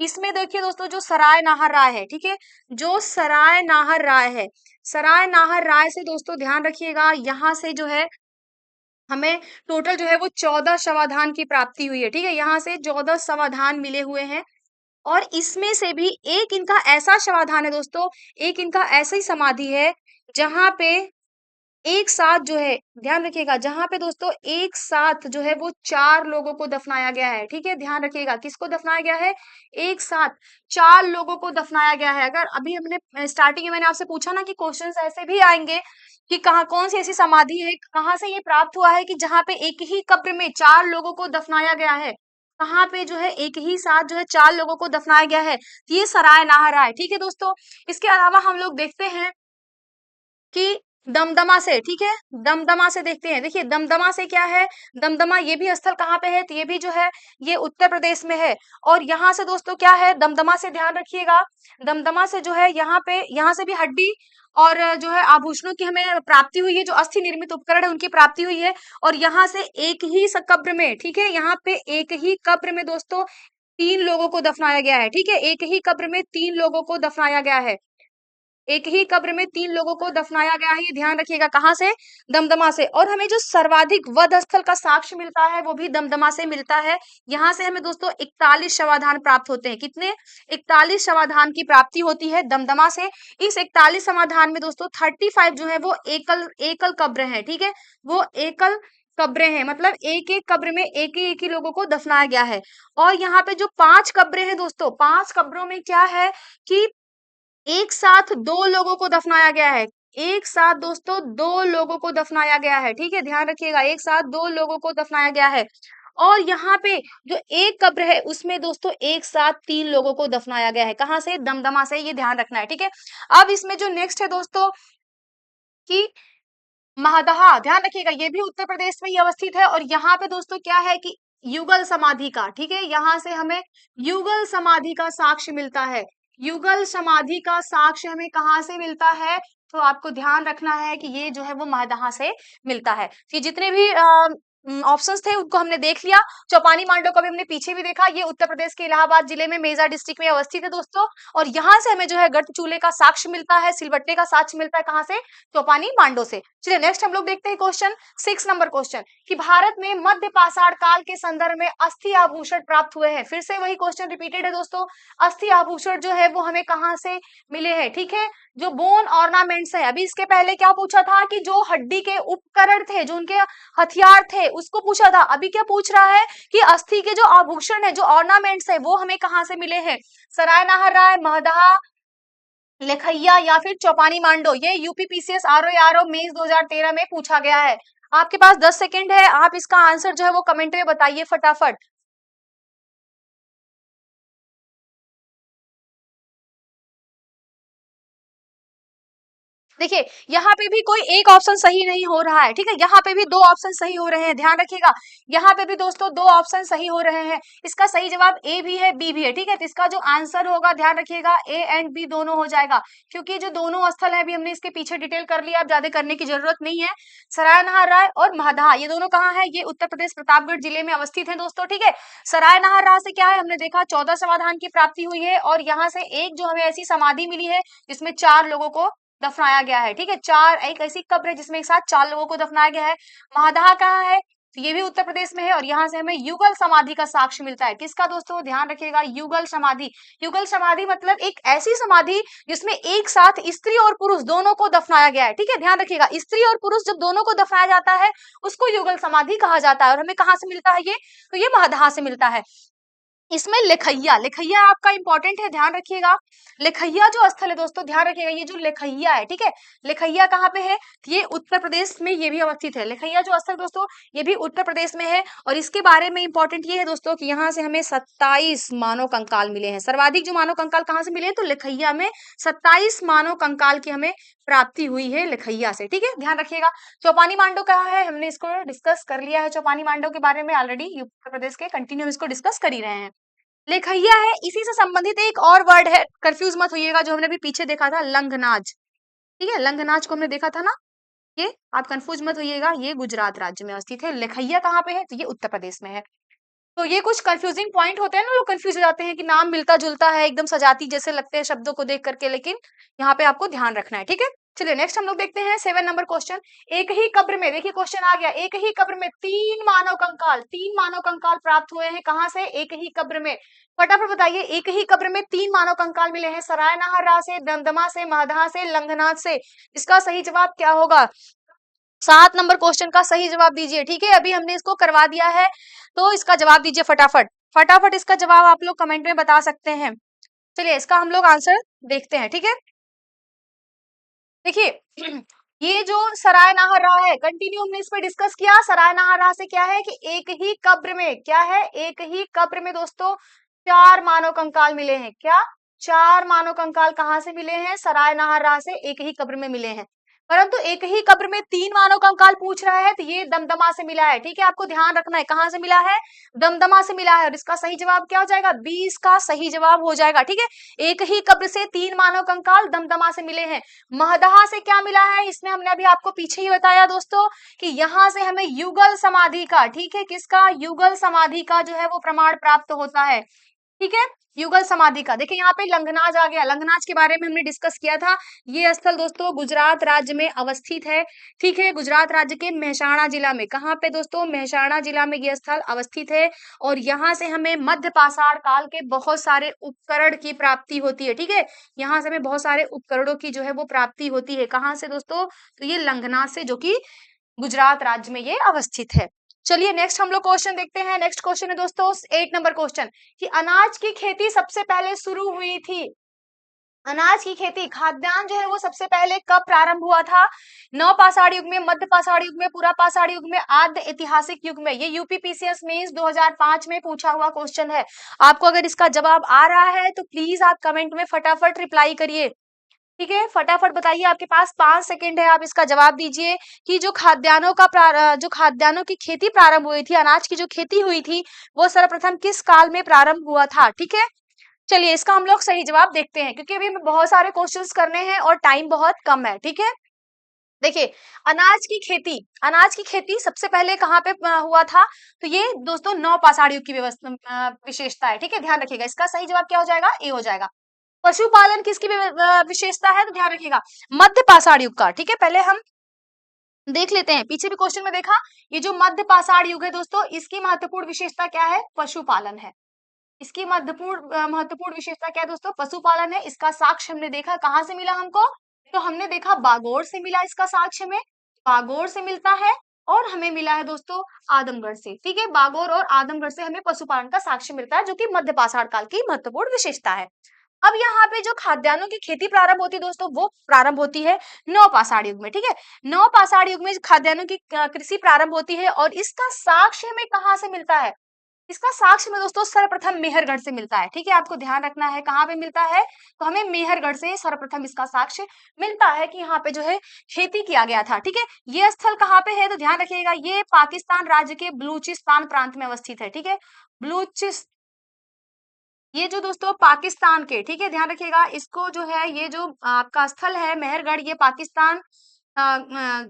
इसमें देखिए दोस्तों जो सराय नाहर राय है, ठीक है, जो सराय नाहर राय है, सराय नाहर राय से दोस्तों ध्यान रखिएगा, यहाँ से जो है हमें टोटल जो है वो 14 शवाधान की प्राप्ति हुई है। ठीक है, यहाँ से 14 शवाधान मिले हुए हैं और इसमें से भी एक इनका ऐसा शवाधान है दोस्तों, एक इनका ऐसी समाधि है जहां पे एक साथ जो है, ध्यान रखिएगा, जहां पे दोस्तों एक साथ जो है वो 4 लोगों को दफनाया गया है। ठीक है, ध्यान रखिएगा, किसको दफनाया गया है? एक साथ 4 लोगों को दफनाया गया है। अगर अभी हमने स्टार्टिंग में मैंने आपसे पूछा ना कि क्वेश्चंस ऐसे भी आएंगे कि कहाँ कौन सी ऐसी समाधि है, कहाँ से ये प्राप्त हुआ है कि जहां पे एक ही कब्र में 4 लोगों को दफनाया गया है, कहाँ पे जो है एक ही साथ जो है 4 लोगों को दफनाया गया है, तो ये सराय नाहरा है। ठीक है दोस्तों, इसके अलावा हम लोग देखते हैं कि दमदमा से, ठीक है, दमदमा से देखते हैं। देखिए दमदमा से क्या है, दमदमा ये भी स्थल कहाँ पे है? तो ये भी जो है ये उत्तर प्रदेश में है। और यहाँ से दोस्तों क्या है, दमदमा से ध्यान रखिएगा, दमदमा से जो है यहाँ पे, यहाँ से भी हड्डी और जो है आभूषणों की हमें प्राप्ति हुई है, जो अस्थि निर्मित उपकरण है उनकी प्राप्ति हुई है। और यहाँ से एक ही कब्र में, ठीक है, यहाँ पे एक ही कब्र में दोस्तों 3 लोगों को दफनाया गया है। ठीक है, एक ही कब्र में 3 लोगों को दफनाया गया है, एक ही कब्र में 3 लोगों को दफनाया गया है, ये ध्यान रखिएगा। कहाँ से? दमदमा से। और हमें जो सर्वाधिक वध स्थल का साक्ष्य मिलता है वो भी दमदमा से मिलता है। यहाँ से हमें दोस्तों 41 शवाधान प्राप्त होते हैं। कितने? 41 शवाधान की प्राप्ति होती है दमदमा से। इस 41 समाधान में दोस्तों 35 जो है वो एकल एकल कब्र है। ठीक है, वो एकल कब्रें हैं, मतलब एक एक कब्र में एक ही लोगों को दफनाया गया है। और यहाँ पे जो 5 कब्रें हैं दोस्तों, 5 कब्रों में क्या है कि एक साथ 2 लोगों को दफनाया गया है। एक साथ दोस्तों 2 लोगों को दफनाया गया है। ठीक है, ध्यान रखिएगा, एक साथ 2 लोगों को दफनाया गया है। और यहाँ पे जो एक कब्र है उसमें दोस्तों एक साथ 3 लोगों को दफनाया गया है। कहाँ से? दमदमा से, ये ध्यान रखना है। ठीक है, अब इसमें जो नेक्स्ट है दोस्तों कि महदहा, ध्यान रखिएगा, ये भी उत्तर प्रदेश में ही अवस्थित है। और यहाँ पे दोस्तों क्या है कि युगल समाधि का, ठीक है, यहाँ से हमें युगल समाधि का साक्ष्य मिलता है। युगल समाधि का साक्ष्य हमें कहाँ से मिलता है? तो आपको ध्यान रखना है कि ये जो है वो महदहा से मिलता है। ये जितने भी ऑप्शंस थे उनको हमने देख लिया। चौपानी मांडो को भी हमने पीछे भी देखा, ये उत्तर प्रदेश के इलाहाबाद जिले में मेजा डिस्ट्रिक्ट में अवस्थित है दोस्तों। और यहाँ से हमें जो है गर्त चूल्हे का साक्ष्य मिलता है, सिलबट्टे का साक्ष्य मिलता है। कहाँ से? चौपानी मांडो से। चलिए नेक्स्ट हम लोग देखते हैं क्वेश्चन 6 नंबर क्वेश्चन कि भारत में मध्य पाषाण काल के संदर्भ में अस्थि आभूषण प्राप्त हुए हैं। फिर से वही क्वेश्चन रिपीटेड है दोस्तों, अस्थि आभूषण जो है वो हमें कहाँ से मिले हैं? ठीक है, जो बोन ऑर्नामेंट्स है, अभी इसके पहले क्या पूछा था कि जो हड्डी के उपकरण थे, जो उनके हथियार थे, उसको पूछा था। अभी क्या पूछ रहा है कि अस्थि के जो आभूषण है, जो ऑर्नामेंट्स है, वो हमें कहाँ से मिले हैं? सराय नाहर राय, महदहा, लेखैया या फिर चौपानी मांडो, ये यूपीपीसीएस आरओ मेंस 2013 में पूछा गया है। आपके पास 10 सेकंड है, आप इसका आंसर जो है वो कमेंट में बताइए फटाफट। देखिए, यहाँ पे भी कोई एक ऑप्शन सही नहीं हो रहा है, ठीक है, यहाँ पे भी दो ऑप्शन सही हो रहे हैं, ध्यान रखिएगा। यहाँ पे भी दोस्तों दो ऑप्शन सही हो रहे हैं। इसका सही जवाब ए भी है, बी भी है, ठीक है। तो इसका जो आंसर होगा, ध्यान रखिएगा, ए एंड बी दोनों हो जाएगा, क्योंकि जो दोनों स्थल है अभी हमने इसके पीछे डिटेल कर लिया, अब ज्यादा करने की जरूरत नहीं है। सरायनहार राय और महदहा, ये दोनों कहाँ है? ये उत्तर प्रदेश प्रतापगढ़ जिले में अवस्थित है दोस्तों, ठीक है। सरायनहार राय से क्या है, हमने देखा 14 समाधान की प्राप्ति हुई है, और यहाँ से एक जो हमें ऐसी समाधि मिली है जिसमें 4 लोगों को दफनाया गया है, ठीक है। चार, एक ऐसी कब्र है जिसमें एक साथ 4 लोगों को दफनाया गया है। महादहा कहाँ है? तो ये भी उत्तर प्रदेश में है, और यहाँ से हमें युगल समाधि का साक्ष्य मिलता है। किसका दोस्तों? ध्यान रखिएगा, युगल समाधि। युगल समाधि मतलब एक ऐसी समाधि जिसमें एक साथ स्त्री और पुरुष दोनों को दफनाया गया है, ठीक है। ध्यान रखिएगा, स्त्री और पुरुष जब दोनों को दफनाया जाता है उसको युगल समाधि कहा जाता है। और हमें कहाँ से मिलता है ये? तो ये महादहा से मिलता है। इसमें लेखैया, लेखैया आपका इंपॉर्टेंट है, ध्यान रखिएगा। लेखैया जो स्थल है दोस्तों, ध्यान रखिएगा, ये जो लेखैया है, ठीक है, लेखैया कहाँ पे है? ये उत्तर प्रदेश में ये भी अवस्थित है। लेखैया जो स्थल दोस्तों, ये भी उत्तर प्रदेश में है। और इसके बारे में इंपॉर्टेंट ये है दोस्तों कि यहाँ से हमें 27 मानव कंकाल मिले हैं। सर्वाधिक जो मानव कंकाल कहाँ से मिले हैं? तो लेखैया में 27 मानव कंकाल की हमें प्राप्ति हुई है लेखैया से, ठीक है, ध्यान रखिएगा। चौपानी मांडो कहाँ है? हमने इसको डिस्कस कर लिया है, चौपानी मांडो के बारे में ऑलरेडी उत्तर प्रदेश के, कंटिन्यू इसको डिस्कस कर ही रहे हैं। लेखैया है, इसी से संबंधित एक और वर्ड है, कंफ्यूज मत होइएगा, जो हमने भी पीछे देखा था, लंघनाज, ठीक है, लंघनाज को हमने देखा था ना, ये आप कंफ्यूज मत होइएगा, ये गुजरात राज्य में स्थित है। लेखैया कहाँ पे है? तो ये उत्तर प्रदेश में है। तो ये कुछ कंफ्यूजिंग पॉइंट होते हैं ना, लोग कंफ्यूज हो जाते हैं कि नाम मिलता जुलता है, एकदम सजाती जैसे लगते हैं शब्दों को देख करके, लेकिन यहाँ पे आपको ध्यान रखना है, ठीक है। चलिए नेक्स्ट हम लोग देखते हैं 7 नंबर क्वेश्चन। एक ही कब्र में, देखिए क्वेश्चन आ गया, एक ही कब्र में 3 मानव कंकाल प्राप्त हुए हैं। कहाँ से? एक ही कब्र में। फटाफट बताइए, एक ही कब्र में 3 मानव कंकाल मिले हैं, सरायनहार से, दमदमा से, महदहा से, लंघनाथ से। इसका सही जवाब क्या होगा? 7 नंबर क्वेश्चन का सही जवाब दीजिए, ठीक है। अभी हमने इसको करवा दिया है, तो इसका जवाब दीजिए फटाफट। फटाफट इसका जवाब आप लोग कमेंट में बता सकते हैं। चलिए इसका हम लोग आंसर देखते हैं, ठीक है। देखिए ये जो सरायनहारा है, कंटिन्यू हमने इस पर डिस्कस किया। सरायनहारा से क्या है कि एक ही कब्र में, क्या है? एक ही कब्र में दोस्तों 4 मानव कंकाल मिले हैं। क्या? 4 मानव कंकाल कहाँ से मिले हैं? सरायनहारा से एक ही कब्र में मिले हैं। परंतु एक ही कब्र में 3 मानव कंकाल पूछ रहा है, तो ये दमदमा से मिला है, ठीक है। आपको ध्यान रखना है, कहाँ से मिला है? दमदमा से मिला है। और इसका सही जवाब क्या हो जाएगा? 20 का सही जवाब हो जाएगा, ठीक है। एक ही कब्र से 3 मानव कंकाल दमदमा से मिले हैं। महदहा से क्या मिला है? इसमें हमने अभी आपको पीछे ही बताया दोस्तों कि यहाँ से हमें युगल समाधि का, ठीक है, किसका? युगल समाधि का जो है वो प्रमाण प्राप्त होता है, ठीक है, युगल समाधि का। देखिए यहाँ पे लंघनाज आ गया, लंघनाज के बारे में हमने डिस्कस किया था। ये स्थल दोस्तों गुजरात राज्य में अवस्थित है, ठीक है, गुजरात राज्य के मेहसाणा जिला में। कहाँ पे दोस्तों? मेहसाणा जिला में ये स्थल अवस्थित है। और यहाँ से हमें मध्य पाषाण काल के बहुत सारे उपकरण की प्राप्ति होती है, ठीक है। यहाँ से हमें बहुत सारे उपकरणों की जो है वो प्राप्ति होती है। कहाँ से दोस्तों? तो ये लंघनाज से, जो कि गुजरात राज्य में ये अवस्थित है। चलिए नेक्स्ट हम लोग क्वेश्चन देखते हैं। नेक्स्ट क्वेश्चन है दोस्तों 8 नंबर क्वेश्चन, कि अनाज की खेती सबसे पहले शुरू हुई थी। अनाज की खेती, खाद्यान्न जो है वो सबसे पहले कब प्रारंभ हुआ था? नव पाषाण युग में, मध्य पाषाण युग में, पूरा पाषाण युग में, आद्य ऐतिहासिक युग में। ये यूपीपीसीएस मेंस 2005 में पूछा हुआ क्वेश्चन है। आपको अगर इसका जवाब आ रहा है तो प्लीज आप कमेंट में फटाफट रिप्लाई करिए, ठीक है, फटाफट बताइए। आपके पास 5 सेकंड है, आप इसका जवाब दीजिए कि जो जो खाद्यान्नों की खेती प्रारंभ हुई थी, अनाज की जो खेती हुई थी, वो सर्वप्रथम किस काल में प्रारंभ हुआ था, ठीक है। चलिए इसका हम लोग सही जवाब देखते हैं, क्योंकि अभी हमें बहुत सारे क्वेश्चंस करने हैं और टाइम बहुत कम है, ठीक है। देखिए अनाज की खेती सबसे पहले कहाँ पे हुआ था? तो ये दोस्तों नौ पाषाण युग की व्यवस्था विशेषता है, ठीक है, ध्यान रखिएगा। इसका सही जवाब क्या हो जाएगा? ए हो जाएगा। पशुपालन किसकी विशेषता है? तो ध्यान रखिएगा, मध्य पाषाण युग का, ठीक है। पहले हम देख लेते हैं, पीछे भी क्वेश्चन में देखा, ये जो मध्य पाषाण युग है दोस्तों, इसकी महत्वपूर्ण विशेषता क्या है? पशुपालन है। इसकी महत्वपूर्ण विशेषता क्या है दोस्तों? पशुपालन है। इसका साक्ष्य हमने देखा, कहाँ से मिला हमको? तो हमने देखा बागोर से मिला, इसका साक्ष्य में बागोर से मिलता है। और हमें मिला है दोस्तों आदमगढ़ से, ठीक है, बागोर और आदमगढ़ से हमें पशुपालन का साक्ष्य मिलता है, जो कि मध्य पाषाण काल की महत्वपूर्ण विशेषता है। अब यहाँ पे जो खाद्यान्नों की खेती प्रारंभ होती है दोस्तों, वो प्रारंभ होती है नवपाषाण युग में, ठीक है। नवपाषाण युग में खाद्यान्नों की कृषि प्रारंभ होती है और इसका साक्ष्य हमें कहाँ से मिलता है? इसका साक्ष्य में दोस्तों सर्वप्रथम मेहरगढ़ से मिलता है, ठीक है। आपको ध्यान रखना है कहाँ पे मिलता है, तो हमें मेहरगढ़ से सर्वप्रथम इसका साक्ष्य मिलता है कि यहाँ पे जो है खेती किया गया था, ठीक है। ये स्थल कहाँ पे है, तो ध्यान रखिएगा, ये पाकिस्तान राज्य के बलूचिस्तान प्रांत में अवस्थित है, ठीक है। बलूचिस ये जो दोस्तों पाकिस्तान के, ठीक है, ध्यान रखिएगा, इसको जो है ये जो आपका स्थल है मेहरगढ़, ये पाकिस्तान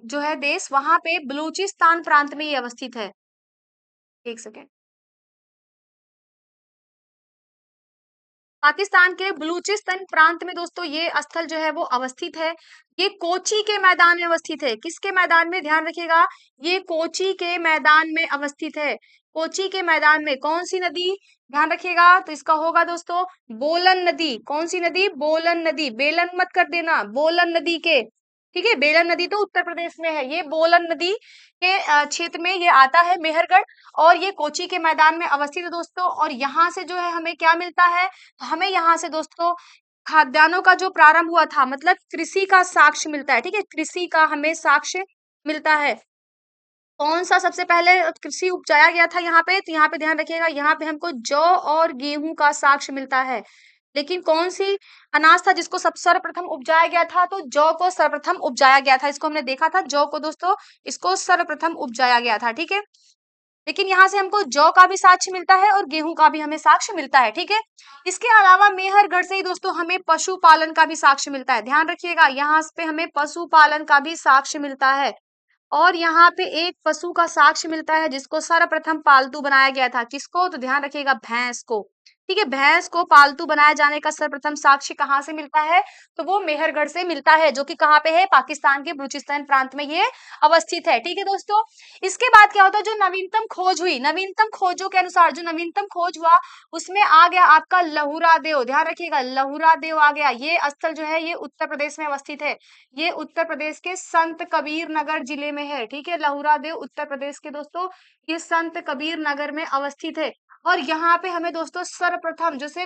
जो है देश, वहां पे बलूचिस्तान प्रांत में ये अवस्थित है। एक सेकेंड। पाकिस्तान के बलूचिस्तान प्रांत में दोस्तों ये स्थल जो है वो अवस्थित है। ये कोची के मैदान में अवस्थित है। किसके मैदान में, ध्यान रखिएगा, ये कोची के मैदान में अवस्थित है। कोची के मैदान में कौन सी नदी, ध्यान रखिएगा, तो इसका होगा दोस्तों बोलन नदी। कौन सी नदी, बोलन नदी, बेलन मत कर देना, बोलन नदी के, ठीक है। बेलन नदी तो उत्तर प्रदेश में है, ये बोलन नदी के क्षेत्र में ये आता है मेहरगढ़, और ये कोची के मैदान में अवस्थित है दोस्तों। और यहाँ से जो है हमें क्या मिलता है, तो हमें यहाँ से दोस्तों खाद्यान्नों का जो प्रारंभ हुआ था, मतलब कृषि का साक्ष्य मिलता है, ठीक है। कृषि का हमें साक्ष्य मिलता है। कौन सा सबसे पहले कृषि उपजाया गया था यहाँ पे, तो यहाँ पे ध्यान रखिएगा, यहाँ पे हमको जौ और गेहूं का साक्ष्य मिलता है। लेकिन कौन सी अनाज था जिसको सब सर्वप्रथम उपजाया गया था, तो जौ को सर्वप्रथम उपजाया गया था। इसको हमने देखा था, जौ को दोस्तों इसको सर्वप्रथम उपजाया गया था, ठीक है। लेकिन यहाँ से हमको जौ का भी साक्ष्य मिलता है और गेहूं का भी हमें साक्ष्य मिलता है, ठीक है। इसके अलावा मेहरगढ़ से ही दोस्तों हमें पशुपालन का भी साक्ष्य मिलता है। ध्यान रखिएगा, यहाँ पे हमें पशुपालन का भी साक्ष्य मिलता है। और यहाँ पे एक पशु का साक्ष्य मिलता है जिसको सर्वप्रथम पालतू बनाया गया था। किसको, तो ध्यान रखिएगा, भैंस को, ठीक है। भैंस को पालतू बनाए जाने का सर्वप्रथम साक्ष्य कहाँ से मिलता है, तो वो मेहरगढ़ से मिलता है, जो कि कहाँ पे है, पाकिस्तान के बलूचिस्तान प्रांत में ये अवस्थित है, ठीक है दोस्तों। इसके बाद क्या होता है, जो नवीनतम खोज हुई, नवीनतम खोजों के अनुसार जो नवीनतम खोज हुआ, उसमें आ गया आपका लहुरा देव। ध्यान रखिएगा, लहुरा देव आ गया। ये स्थल जो है ये उत्तर प्रदेश में अवस्थित है। ये उत्तर प्रदेश के संत कबीर नगर जिले में है, ठीक है। लहुरा देव उत्तर प्रदेश के दोस्तों ये संत कबीर नगर में अवस्थित है। और यहाँ पे हमें दोस्तों सर्वप्रथम जैसे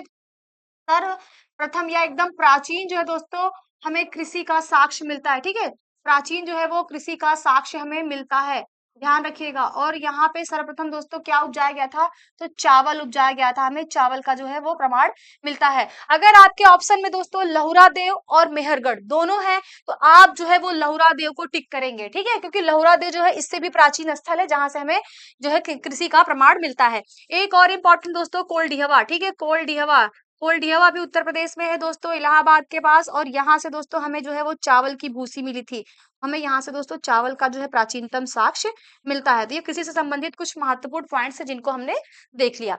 सर्वप्रथम या एकदम प्राचीन जो है दोस्तों हमें कृषि का साक्ष्य मिलता है, ठीक है। प्राचीन जो है वो कृषि का साक्ष्य हमें मिलता है, ध्यान रखिएगा। और यहाँ पे सर्वप्रथम दोस्तों क्या उपजाया गया था, तो चावल उपजाया गया था। हमें चावल का जो है वो प्रमाण मिलता है। अगर आपके ऑप्शन में दोस्तों लहुरा देव और मेहरगढ़ दोनों है, तो आप जो है वो लहुरा देव को टिक करेंगे, ठीक है, क्योंकि लहुरा देव जो है इससे भी प्राचीन स्थल है जहां से हमें जो है कृषि का प्रमाण मिलता है। एक और इम्पोर्टेंट दोस्तों कोलडिहवा, ठीक है, कोलडिहवा, कोलडिहवा भी उत्तर प्रदेश में है दोस्तों, इलाहाबाद के पास। और यहाँ से दोस्तों हमें जो है वो चावल की भूसी मिली थी। हमें यहाँ से दोस्तों चावल का जो है प्राचीनतम साक्ष्य मिलता है। तो ये कृषि से संबंधित कुछ महत्वपूर्ण पॉइंट्स है जिनको हमने देख लिया।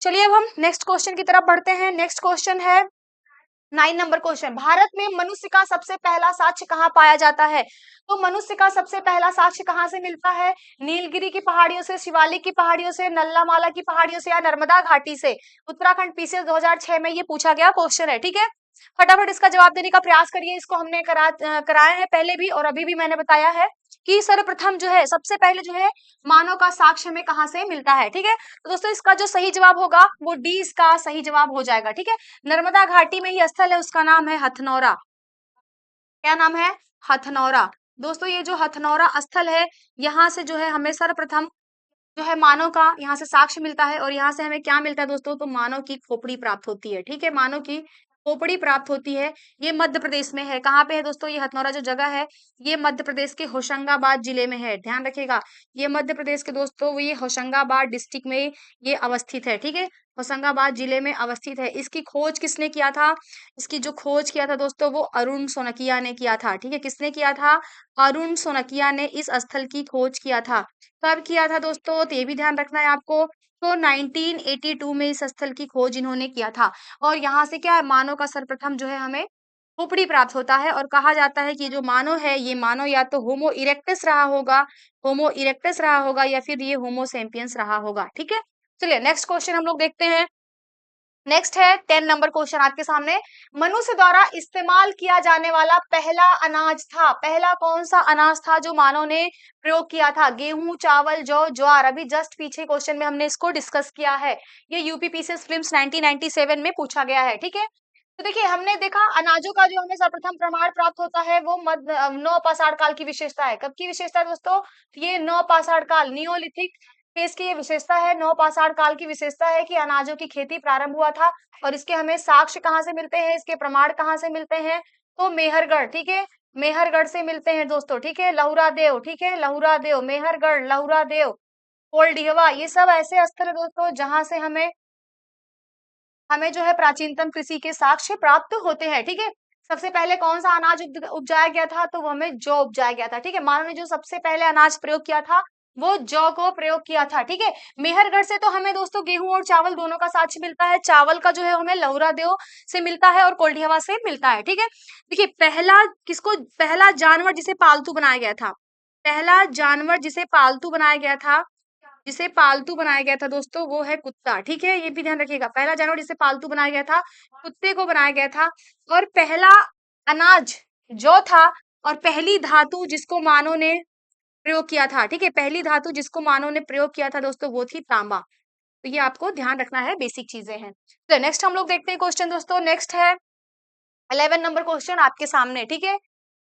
चलिए अब हम नेक्स्ट क्वेश्चन की तरफ बढ़ते हैं। नेक्स्ट क्वेश्चन है 9 नंबर क्वेश्चन, भारत में मनुष्य का सबसे पहला साक्ष्य कहाँ पाया जाता है, तो मनुष्य का सबसे पहला साक्ष्य कहाँ से मिलता है, नीलगिरी की पहाड़ियों से, शिवालिक की पहाड़ियों से, नल्लामाला की पहाड़ियों से, या नर्मदा घाटी से। उत्तराखंड पीसीएस 2006 में ये पूछा गया क्वेश्चन है, ठीक है। फटाफट इसका जवाब देने का प्रयास करिए। इसको हमने कराया है पहले भी और अभी भी मैंने बताया है कि सर्वप्रथम जो है सबसे पहले जो है मानव का साक्ष्य हमें कहाँ से मिलता है, ठीक है। तो दोस्तों इसका जो सही जवाब होगा वो डी इसका सही जवाब हो जाएगा, ठीक है। नर्मदा घाटी में ही स्थल है, उसका नाम है हथनौरा। क्या नाम है, हथनौरा। दोस्तों ये जो हथनौरा स्थल है, यहाँ से जो है हमें सर्वप्रथम जो है मानव का यहाँ से साक्ष्य मिलता है। और यहाँ से हमें क्या मिलता है दोस्तों, तो मानव की खोपड़ी प्राप्त होती है, ठीक है, मानव की खोपड़ी प्राप्त होती है। ये मध्य प्रदेश में है। कहाँ पे है दोस्तों, ये हथनौरा जो जगह है ये मध्य प्रदेश के होशंगाबाद जिले में है, ध्यान रखिएगा। ये मध्य प्रदेश के दोस्तों ये होशंगाबाद डिस्ट्रिक्ट में ये अवस्थित है, ठीक है, होशंगाबाद जिले में अवस्थित है। इसकी खोज किसने किया था, इसकी जो खोज किया था दोस्तों वो अरुण सोनकिया ने किया था, ठीक है। किसने किया था, अरुण सोनकिया ने इस स्थल की खोज किया था। कब किया था दोस्तों, तो ये भी ध्यान रखना है आपको, तो 1982 में इस स्थल की खोज इन्होंने किया था। और यहाँ से क्या है, मानव का सर्वप्रथम जो है हमें खोपड़ी प्राप्त होता है। और कहा जाता है कि जो मानव है ये मानव या तो होमो इरेक्टस रहा होगा, होमो इरेक्टस रहा होगा, या फिर ये होमो सेपियंस रहा होगा, ठीक है। चलिए नेक्स्ट क्वेश्चन हम लोग देखते हैं। नेक्स्ट है 10 नंबर क्वेश्चन आपके सामने, मनुष्य द्वारा इस्तेमाल किया जाने वाला पहला अनाज था, पहला कौन सा अनाज था जो मानव ने प्रयोग किया था, गेहूं, चावल, जौ, ज्वार। अभी जस्ट पीछे क्वेश्चन में हमने इसको डिस्कस किया है। ये यूपी पीसीएस प्रीलिम्स 1997 में पूछा गया है, ठीक है। तो देखिए हमने देखा अनाजों का जो हमें सर्वप्रथम प्रमाण प्राप्त होता है वो नवपाषाण काल की विशेषता है। कब की विशेषता है दोस्तों? ये नवपाषाण काल, नियोलिथिक फेज की ये विशेषता है। नवपाषाण काल की विशेषता है कि अनाजों की खेती प्रारंभ हुआ था। और इसके हमें साक्ष्य कहाँ से मिलते हैं, इसके प्रमाण कहाँ से मिलते हैं? तो मेहरगढ़, ठीक है, मेहरगढ़ से मिलते हैं दोस्तों, ठीक है, लहुरा देव, ठीक है, लहुरा देव, मेहरगढ़, लहुरा देव, कोल्डिहवा, ये सब ऐसे स्थल है दोस्तों जहां से हमें हमें जो है प्राचीनतम कृषि के साक्ष्य प्राप्त होते हैं, ठीक है। सबसे पहले कौन सा अनाज उपजाया गया था? तो वो हमें जौ उपजाया गया था, ठीक है। मानव ने जो सबसे पहले अनाज प्रयोग किया था वो जौ को प्रयोग किया था, ठीक है। मेहरगढ़ से तो हमें दोस्तों गेहूं और चावल दोनों का साक्ष्य मिलता है। चावल का जो है हमें लहुरा देव से मिलता है और कोल्डिहवा से मिलता है, ठीक है। देखिए पहला जानवर जिसे पालतू बनाया गया था, पहला जानवर जिसे पालतू बनाया गया था दोस्तों वो है कुत्ता, ठीक है, ये भी ध्यान रखिएगा। पहला जानवर जिसे पालतू बनाया गया था कुत्ते को बनाया गया था। और पहला अनाज जो था और पहली धातु जिसको मानव ने प्रयोग किया था, ठीक है, पहली धातु जिसको मानव ने प्रयोग किया था दोस्तों वो थी तांबा। तो ये आपको ध्यान रखना है, बेसिक चीजें हैं। तो नेक्स्ट हम लोग देखते हैं क्वेश्चन दोस्तों। नेक्स्ट है 11 नंबर क्वेश्चन आपके सामने, ठीक है।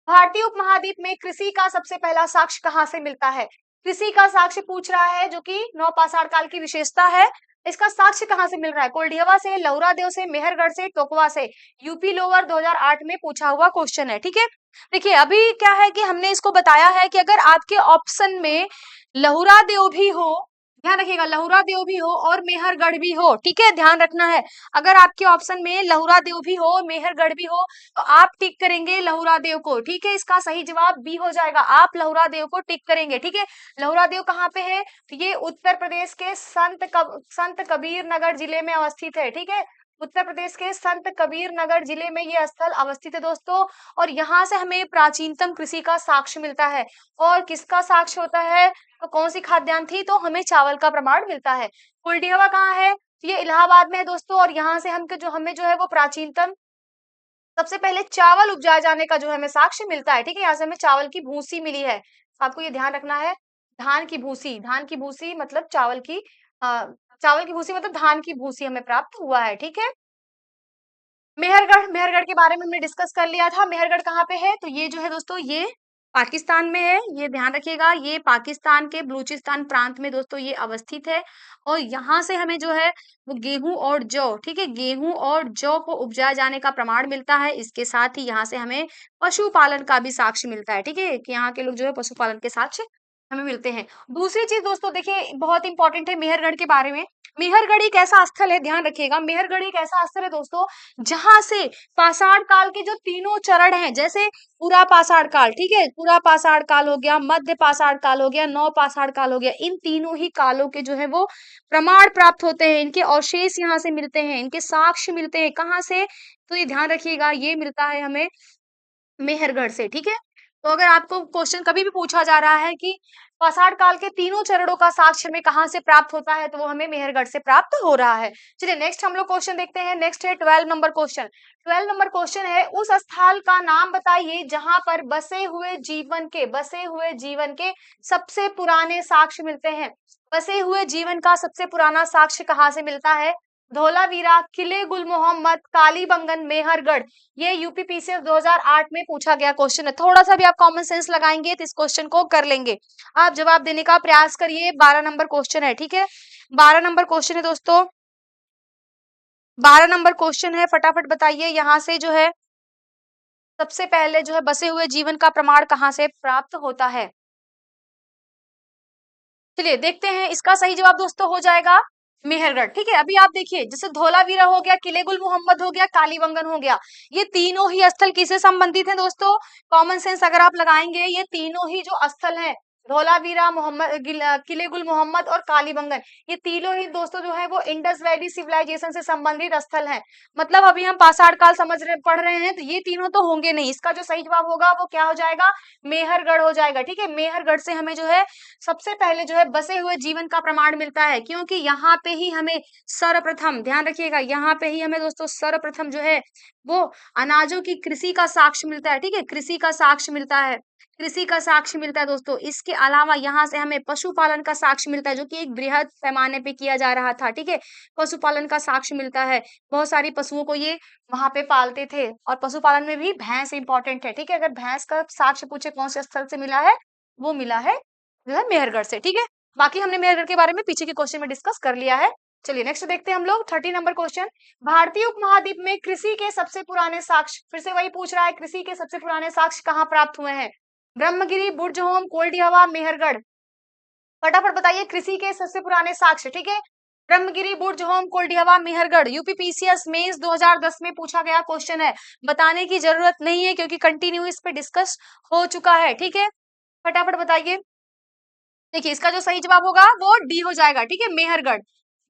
भारतीय उपमहाद्वीप में कृषि का सबसे पहला साक्ष्य कहाँ से मिलता है? कृषि का साक्ष्य पूछ रहा है जो कि नवपाषाण काल की विशेषता है। इसका साक्ष्य कहाँ से मिल रहा है? कोल्डिहवा से, लौरा देव से, मेहरगढ़ से, टोकवा से। यूपी लोअर 2008 में पूछा हुआ क्वेश्चन है, ठीक है। देखिए अभी क्या है कि हमने इसको बताया है कि अगर आपके ऑप्शन में लहुरा देव भी हो, ध्यान रखिएगा, लहुरा देव भी हो और मेहरगढ़ भी हो, ठीक है, ध्यान रखना है। अगर आपके ऑप्शन में लहुरा देव भी हो, मेहरगढ़ भी हो, तो आप टिक करेंगे लहुरा देव को, ठीक है। इसका सही जवाब बी हो जाएगा, आप लहुरा देव को टिक करेंगे, ठीक है। लहुरा देव कहाँ पे है? तो ये उत्तर प्रदेश के संत कबीर नगर जिले में अवस्थित है, ठीक है। उत्तर प्रदेश के संत कबीर नगर जिले में ये स्थल अवस्थित है दोस्तों। और यहाँ से हमें प्राचीनतम कृषि का साक्ष्य मिलता है। और किसका साक्ष्य होता है? तो कौन सी खाद्यान्न थी? तो हमें चावल का प्रमाण मिलता है। कुलडीहवा कहाँ है? ये इलाहाबाद में है दोस्तों। और यहाँ से हमें जो है वो प्राचीनतम सबसे पहले चावल उपजाए जाने का जो है हमें साक्ष्य मिलता है, ठीक है। यहाँ से हमें चावल की भूसी मिली है, आपको ये ध्यान रखना है। धान की भूसी मतलब चावल की भूसी मतलब धान की भूसी हमें प्राप्त हुआ है, ठीक है। मेहरगढ़ के बारे में हमने डिस्कस कर लिया था। मेहरगढ़ कहाँ पे है? तो ये जो है दोस्तों ये पाकिस्तान में है, ये ध्यान रखिएगा। ये पाकिस्तान के बलूचिस्तान प्रांत में दोस्तों ये अवस्थित है। और यहाँ से हमें जो है वो गेहूं और जौ, ठीक है, गेहूं और जौ को उपजाए जाने का प्रमाण मिलता है। इसके साथ ही यहाँ से हमें पशुपालन का भी साक्ष्य मिलता है, ठीक है, कि यहाँ के लोग जो है पशुपालन के साक्ष्य हमें मिलते हैं। दूसरी चीज दोस्तों देखिए बहुत इंपॉर्टेंट है मेहरगढ़ के बारे में। मेहरगढ़ एक ऐसा स्थल है, ध्यान रखिएगा, मेहरगढ़ एक ऐसा स्थल है दोस्तों जहां से पाषाण काल के जो तीनों चरण हैं, जैसे पूरा पाषाण काल, ठीक है, पूरा पाषाण काल हो गया, मध्य पाषाण काल हो गया, नौ पाषाण काल हो गया, इन तीनों ही कालों के जो है वो प्रमाण प्राप्त होते हैं। इनके अवशेष यहाँ से मिलते हैं, इनके साक्ष्य मिलते हैं। कहाँ से? तो ये ध्यान रखिएगा, ये मिलता है हमें मेहरगढ़ से, ठीक है। तो अगर आपको क्वेश्चन कभी भी पूछा जा रहा है कि पाषाण काल के तीनों चरणों का साक्ष्य हमें कहाँ से प्राप्त होता है, तो वो हमें मेहरगढ़ से प्राप्त हो रहा है। चलिए नेक्स्ट हम लोग क्वेश्चन देखते हैं। नेक्स्ट है 12 नंबर क्वेश्चन। 12 नंबर क्वेश्चन है, उस स्थल का नाम बताइए जहां पर बसे हुए जीवन के सबसे पुराने साक्ष्य मिलते हैं। बसे हुए जीवन का सबसे पुराना साक्ष्य कहाँ से मिलता है? धोलावीरा, किले गुल मोहम्मद, कालीबंगन, मेहरगढ़। ये यूपीपीसीएस 2008 में पूछा गया क्वेश्चन है। थोड़ा सा भी आप कॉमन सेंस लगाएंगे तो इस क्वेश्चन को कर लेंगे। आप जवाब देने का प्रयास करिए। 12 नंबर क्वेश्चन है, ठीक है, 12 नंबर क्वेश्चन है दोस्तों, 12 नंबर क्वेश्चन है, फटाफट बताइए यहाँ से जो है सबसे पहले जो है बसे हुए जीवन का प्रमाण कहाँ से प्राप्त होता है। चलिए देखते हैं, इसका सही जवाब दोस्तों हो जाएगा मेहरगढ़, ठीक है। अभी आप देखिए जैसे धोलावीरा हो गया, किले गुल मोहम्मद हो गया, कालीबंगन हो गया, ये तीनों ही स्थल किससे संबंधित हैं दोस्तों? कॉमन सेंस अगर आप लगाएंगे, ये तीनों ही जो स्थल हैं धोलावीरा, किले गुल मोहम्मद और कालीबंगन, ये तीनों ही दोस्तों जो है वो इंडस वैली सिविलाइजेशन से संबंधित स्थल हैं। मतलब अभी हम पाषाण काल पढ़ रहे हैं तो ये तीनों तो होंगे नहीं। इसका जो सही जवाब होगा वो क्या हो जाएगा? मेहरगढ़ हो जाएगा, ठीक है। मेहरगढ़ से हमें जो है सबसे पहले जो है बसे हुए जीवन का प्रमाण मिलता है, क्योंकि यहाँ पे ही हमें सर्वप्रथम, ध्यान रखिएगा, यहाँ पे ही हमें दोस्तों सर्वप्रथम जो है वो अनाजों की कृषि का साक्ष्य मिलता है, ठीक है, कृषि का साक्ष्य मिलता है। कृषि का साक्ष्य मिलता है दोस्तों। इसके अलावा यहाँ से हमें पशुपालन का साक्ष्य मिलता है, जो कि एक बृहद पैमाने पे किया जा रहा था, ठीक है? पशुपालन का साक्ष्य मिलता है। बहुत सारी पशुओं को ये वहाँ पे पालते थे और पशुपालन में भी भैंस इंपॉर्टेंट है, ठीक है? अगर भैंस का साक्ष्य पूछे कौन से स्थल से मिला है, वो मिला है जो है मेहरगढ़ से, ठीक है? बाकी हमने मेहरगढ़ के बारे में पीछे के क्वेश्चन में डिस्कस कर लिया है। चलिए नेक्स्ट देखते हैं हम लोग 30 नंबर क्वेश्चन। भारतीय उपमहाद्वीप में कृषि के सबसे पुराने साक्ष्य, फिर से वही पूछ रहा है, कृषि के सबसे पुराने साक्ष्य कहाँ प्राप्त हुए हैं? ब्रह्मगिरी, बुर्ज होम, कोल्डी हवा, मेहरगढ़। फटाफट बताइए कृषि के सबसे पुराने साक्ष्य, ठीक है? ब्रह्मगिरी, बुर्ज होम, कोल्डी हवा, मेहरगढ़। यूपीपीसीएस मेंस 2010 में पूछा गया क्वेश्चन है, बताने की जरूरत नहीं है क्योंकि कंटिन्यू इस पे डिस्कस हो चुका है, ठीक है? फटाफट बताइए। देखिए इसका जो सही जवाब होगा वो डी हो जाएगा, ठीक है? मेहरगढ़।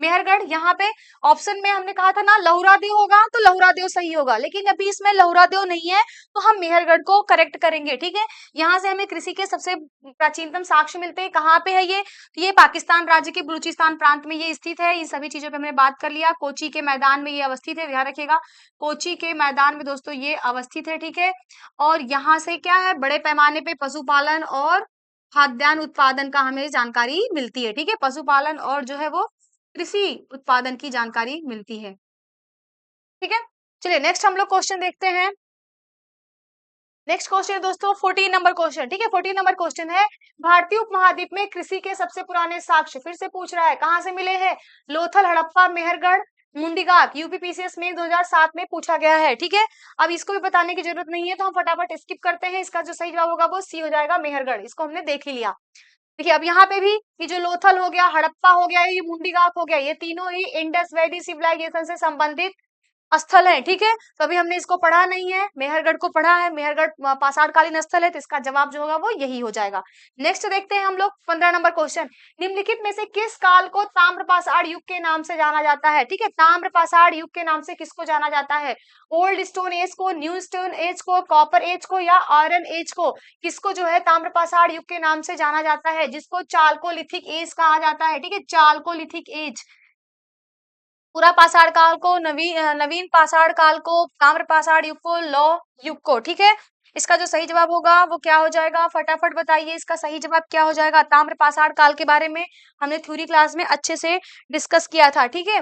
मेहरगढ़ यहाँ पे ऑप्शन में हमने कहा था ना लहुरा देव होगा, तो लहुरा देव सही होगा, लेकिन अभी इसमें लहुरा देव नहीं है तो हम मेहरगढ़ को करेक्ट करेंगे, ठीक है? यहाँ से हमें कृषि के सबसे प्राचीनतम साक्ष्य मिलते हैं। कहाँ पे है ये? तो ये पाकिस्तान राज्य के बलूचिस्तान प्रांत में ये स्थित है। इन सभी चीजों पे हमने बात कर लिया। कोची के मैदान में ये अवस्थित है, ध्यान रखिएगा। कोची के मैदान में दोस्तों ये अवस्थित है, ठीक है? और यहाँ से क्या है, बड़े पैमाने पे पशुपालन और खाद्यान्न उत्पादन का हमें जानकारी मिलती है, ठीक है? पशुपालन और जो है वो कृषि उत्पादन की जानकारी मिलती है, ठीक है? चलिए नेक्स्ट हम लोग क्वेश्चन देखते हैं। नेक्स्ट क्वेश्चन है दोस्तों 14 नंबर क्वेश्चन, ठीक है? 14 नंबर क्वेश्चन है, भारतीय उपमहाद्वीप में कृषि के सबसे पुराने साक्ष्य, फिर से पूछ रहा है, कहाँ से मिले हैं? लोथल, हड़प्पा, मेहरगढ़, मुंडीगाक। यूपीपीसीएस में 2007 में पूछा गया है, ठीक है? अब इसको भी बताने की जरूरत नहीं है तो हम फटाफट स्किप करते हैं। इसका जो सही जवाब होगा वो सी हो जाएगा, मेहरगढ़। इसको हमने देख ही लिया। देखिए अब यहाँ पे भी ये जो लोथल हो गया, हड़प्पा हो गया, ये मुंडीगाक हो गया, ये तीनों ही इंडस वैली सिविलाइजेशन से संबंधित स्थल है, ठीक है? तो अभी हमने इसको पढ़ा नहीं है, मेहरगढ़ को पढ़ा है। मेहरगढ़ पाषाणकालीन स्थल है, तो इसका जवाब जो होगा वो यही हो जाएगा। नेक्स्ट देखते हैं हम लोग 15 नंबर क्वेश्चन। निम्नलिखित में से किस काल को ताम्र पाषाण युग के नाम से जाना जाता है? ठीक है, ताम्र पाषाण युग के नाम से किसको जाना जाता है? ओल्ड स्टोन एज को, न्यू स्टोन एज को, कॉपर एज को या आयरन एज को? किसको जो है ताम्र पाषाण युग के नाम से जाना जाता है, जिसको चालकोलिथिक एज कहा जाता है, ठीक है? Chalcolithic as. पूरा पाषाण काल को नवीन पाषाण काल को, ताम्र पाषाण युग को, लौह युग को, ठीक है? इसका जो सही जवाब होगा वो क्या हो जाएगा? फटाफट बताइए इसका सही जवाब क्या हो जाएगा? ताम्र पाषाण काल के बारे में हमने थ्योरी क्लास में अच्छे से डिस्कस किया था, ठीक है?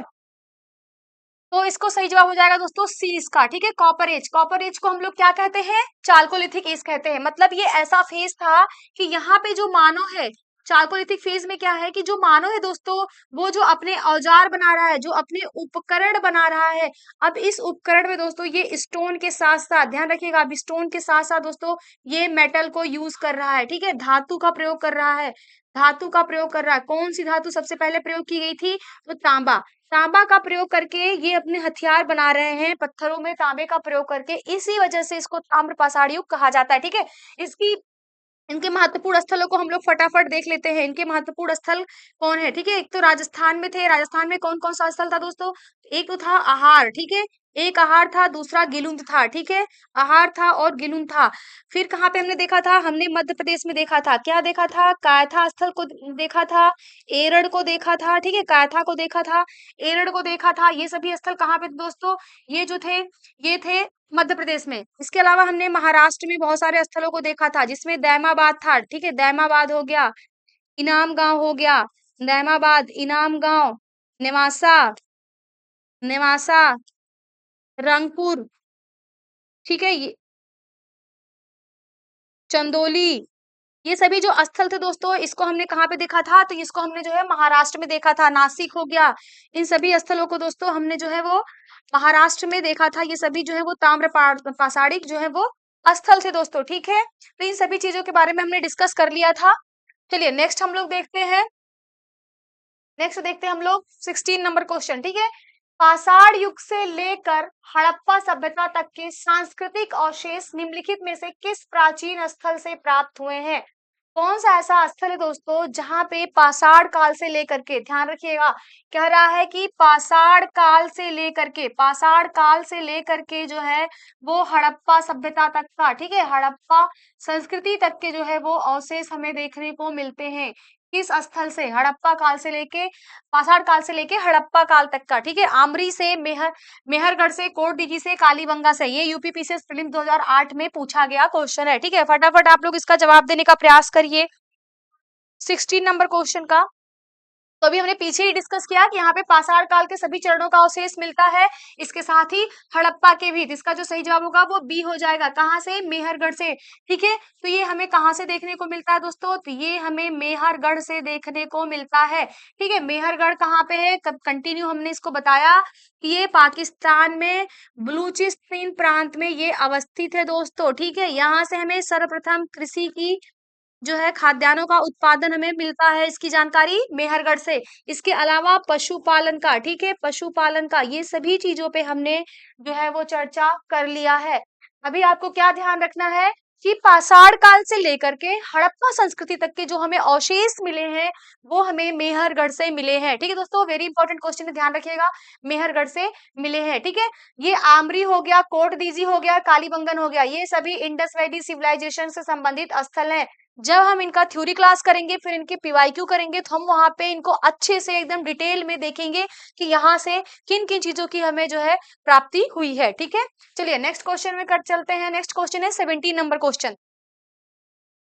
तो इसको सही जवाब हो जाएगा दोस्तों सी इसका, ठीक है? Copper age. कॉपर एज को हम लोग क्या कहते हैं? चालकोलिथिक एज कहते हैं। मतलब ये ऐसा फेज था कि यहाँ पे जो मानव है, चालकोलिथिक फेज में क्या है कि जो मानव है दोस्तों, वो जो अपने औजार बना रहा है, जो अपने उपकरण बना रहा है, अब इस उपकरण में दोस्तों ये स्टोन के साथ साथ, ध्यान रखिएगा, अब स्टोन के साथ साथ दोस्तों ये मेटल को यूज कर रहा है, ठीक है? धातु का प्रयोग कर रहा है, धातु का प्रयोग कर रहा है। कौन सी धातु सबसे पहले प्रयोग की गई थी? तो तांबा। तांबा का प्रयोग करके ये अपने हथियार बना रहे हैं, पत्थरों में तांबे का प्रयोग करके। इसी वजह से इसको ताम्र पाषाण युग कहा जाता है, ठीक है? इसकी इनके महत्वपूर्ण स्थलों को हम लोग फटाफट देख लेते हैं। इनके महत्वपूर्ण स्थल कौन है, ठीक है? एक तो राजस्थान में थे। राजस्थान में कौन कौन सा स्थल था दोस्तों? एक तो था आहार, ठीक है? एक आहार था, दूसरा गिलुंद था, ठीक है? आहार था और गिलुंद था। फिर कहाँ पे हमने देखा था? हमने मध्य प्रदेश में देखा था। क्या देखा था? कायथा स्थल को देखा था, एरड़ को देखा था, ठीक है? कायथा को देखा था, एरड़ को देखा था। ये सभी स्थल कहाँ पे थे दोस्तों? ये जो थे, ये थे मध्य प्रदेश में। इसके अलावा हमने महाराष्ट्र में बहुत सारे स्थलों को देखा था, जिसमें दैमाबाद था, ठीक है? दैमाबाद हो गया, इनाम गांव हो गया, दैमाबाद, इनाम गांव, नेवासा, नेवासा, रंगपुर, ठीक है? ये चंदोली, ये सभी जो स्थल थे दोस्तों, इसको हमने कहाँ पे देखा था? तो इसको हमने जो है महाराष्ट्र में देखा था। नासिक हो गया, इन सभी स्थलों को दोस्तों हमने जो है वो महाराष्ट्र में देखा था। ये सभी जो है वो ताम्र पाषाणिक जो है वो स्थल थे दोस्तों, ठीक है? तो इन सभी चीजों के बारे में हमने डिस्कस कर लिया था। चलिए नेक्स्ट हम लोग देखते हैं। नेक्स्ट देखते हैं हम लोग 16 नंबर क्वेश्चन, ठीक है? पाषाण युग से लेकर हड़प्पा सभ्यता तक के सांस्कृतिक अवशेष निम्नलिखित में से किस प्राचीन स्थल से प्राप्त हुए हैं? कौन सा ऐसा स्थल है दोस्तों जहां पे पाषाण काल से लेकर के, ध्यान रखिएगा, कह रहा है कि पाषाण काल से लेकर के, पाषाण काल से लेकर के जो है वो हड़प्पा सभ्यता तक का, ठीक है? हड़प्पा संस्कृति तक के जो है वो अवशेष हमें देखने को मिलते हैं। किस स्थल से? हड़प्पा काल से लेके पाषाण काल से लेके हड़प्पा काल तक का, ठीक है। आमरी से, मेहरगढ़ से, कोटडीही से, कालीबंगा से। ये यूपी पीसीएस प्रीलिम्स 2008 में पूछा गया क्वेश्चन है, ठीक है। फटाफट आप लोग इसका जवाब देने का प्रयास करिए 16 नंबर क्वेश्चन का। तो अभी हमने पीछे ही डिस्कस किया कि यहाँ पे पाषाण काल के सभी चरणों का अवशेष मिलता है, इसके साथ ही हड़प्पा के भी। इसका जो सही जवाब होगा वो बी हो जाएगा। कहाँ से? मेहरगढ़ से, ठीक है। तो ये हमें कहाँ से देखने को मिलता है दोस्तों? तो ये हमें मेहरगढ़ से देखने को मिलता है, ठीक है। मेहरगढ़ कहाँ पे है? कंटिन्यू हमने इसको बताया कि ये पाकिस्तान में बलूचिस्तान प्रांत में ये अवस्थित है दोस्तों, ठीक है। यहाँ से हमें सर्वप्रथम कृषि की जो है खाद्यान्नों का उत्पादन हमें मिलता है, इसकी जानकारी मेहरगढ़ से। इसके अलावा पशुपालन का, ठीक है, पशुपालन का, ये सभी चीजों पे हमने जो है वो चर्चा कर लिया है। अभी आपको क्या ध्यान रखना है कि पाषाण काल से लेकर के हड़प्पा संस्कृति तक के जो हमें अवशेष मिले हैं वो हमें मेहरगढ़ से मिले हैं, ठीक है दोस्तों। वेरी इंपॉर्टेंट क्वेश्चन है, ध्यान रखिएगा, मेहरगढ़ से मिले हैं, ठीक है। ये आमरी हो गया, कोटदीजी हो गया, कालीबंगन हो गया, ये सभी इंडस वैली सिविलाइजेशन से संबंधित स्थल हैं। जब हम इनका थ्योरी क्लास करेंगे, फिर इनके पीवाईक्यू करेंगे, तो हम वहां पे इनको अच्छे से एकदम डिटेल में देखेंगे कि यहाँ से किन किन चीजों की हमें जो है प्राप्ति हुई है, ठीक है। चलिए नेक्स्ट क्वेश्चन में कर चलते हैं। नेक्स्ट क्वेश्चन है 17 नंबर क्वेश्चन।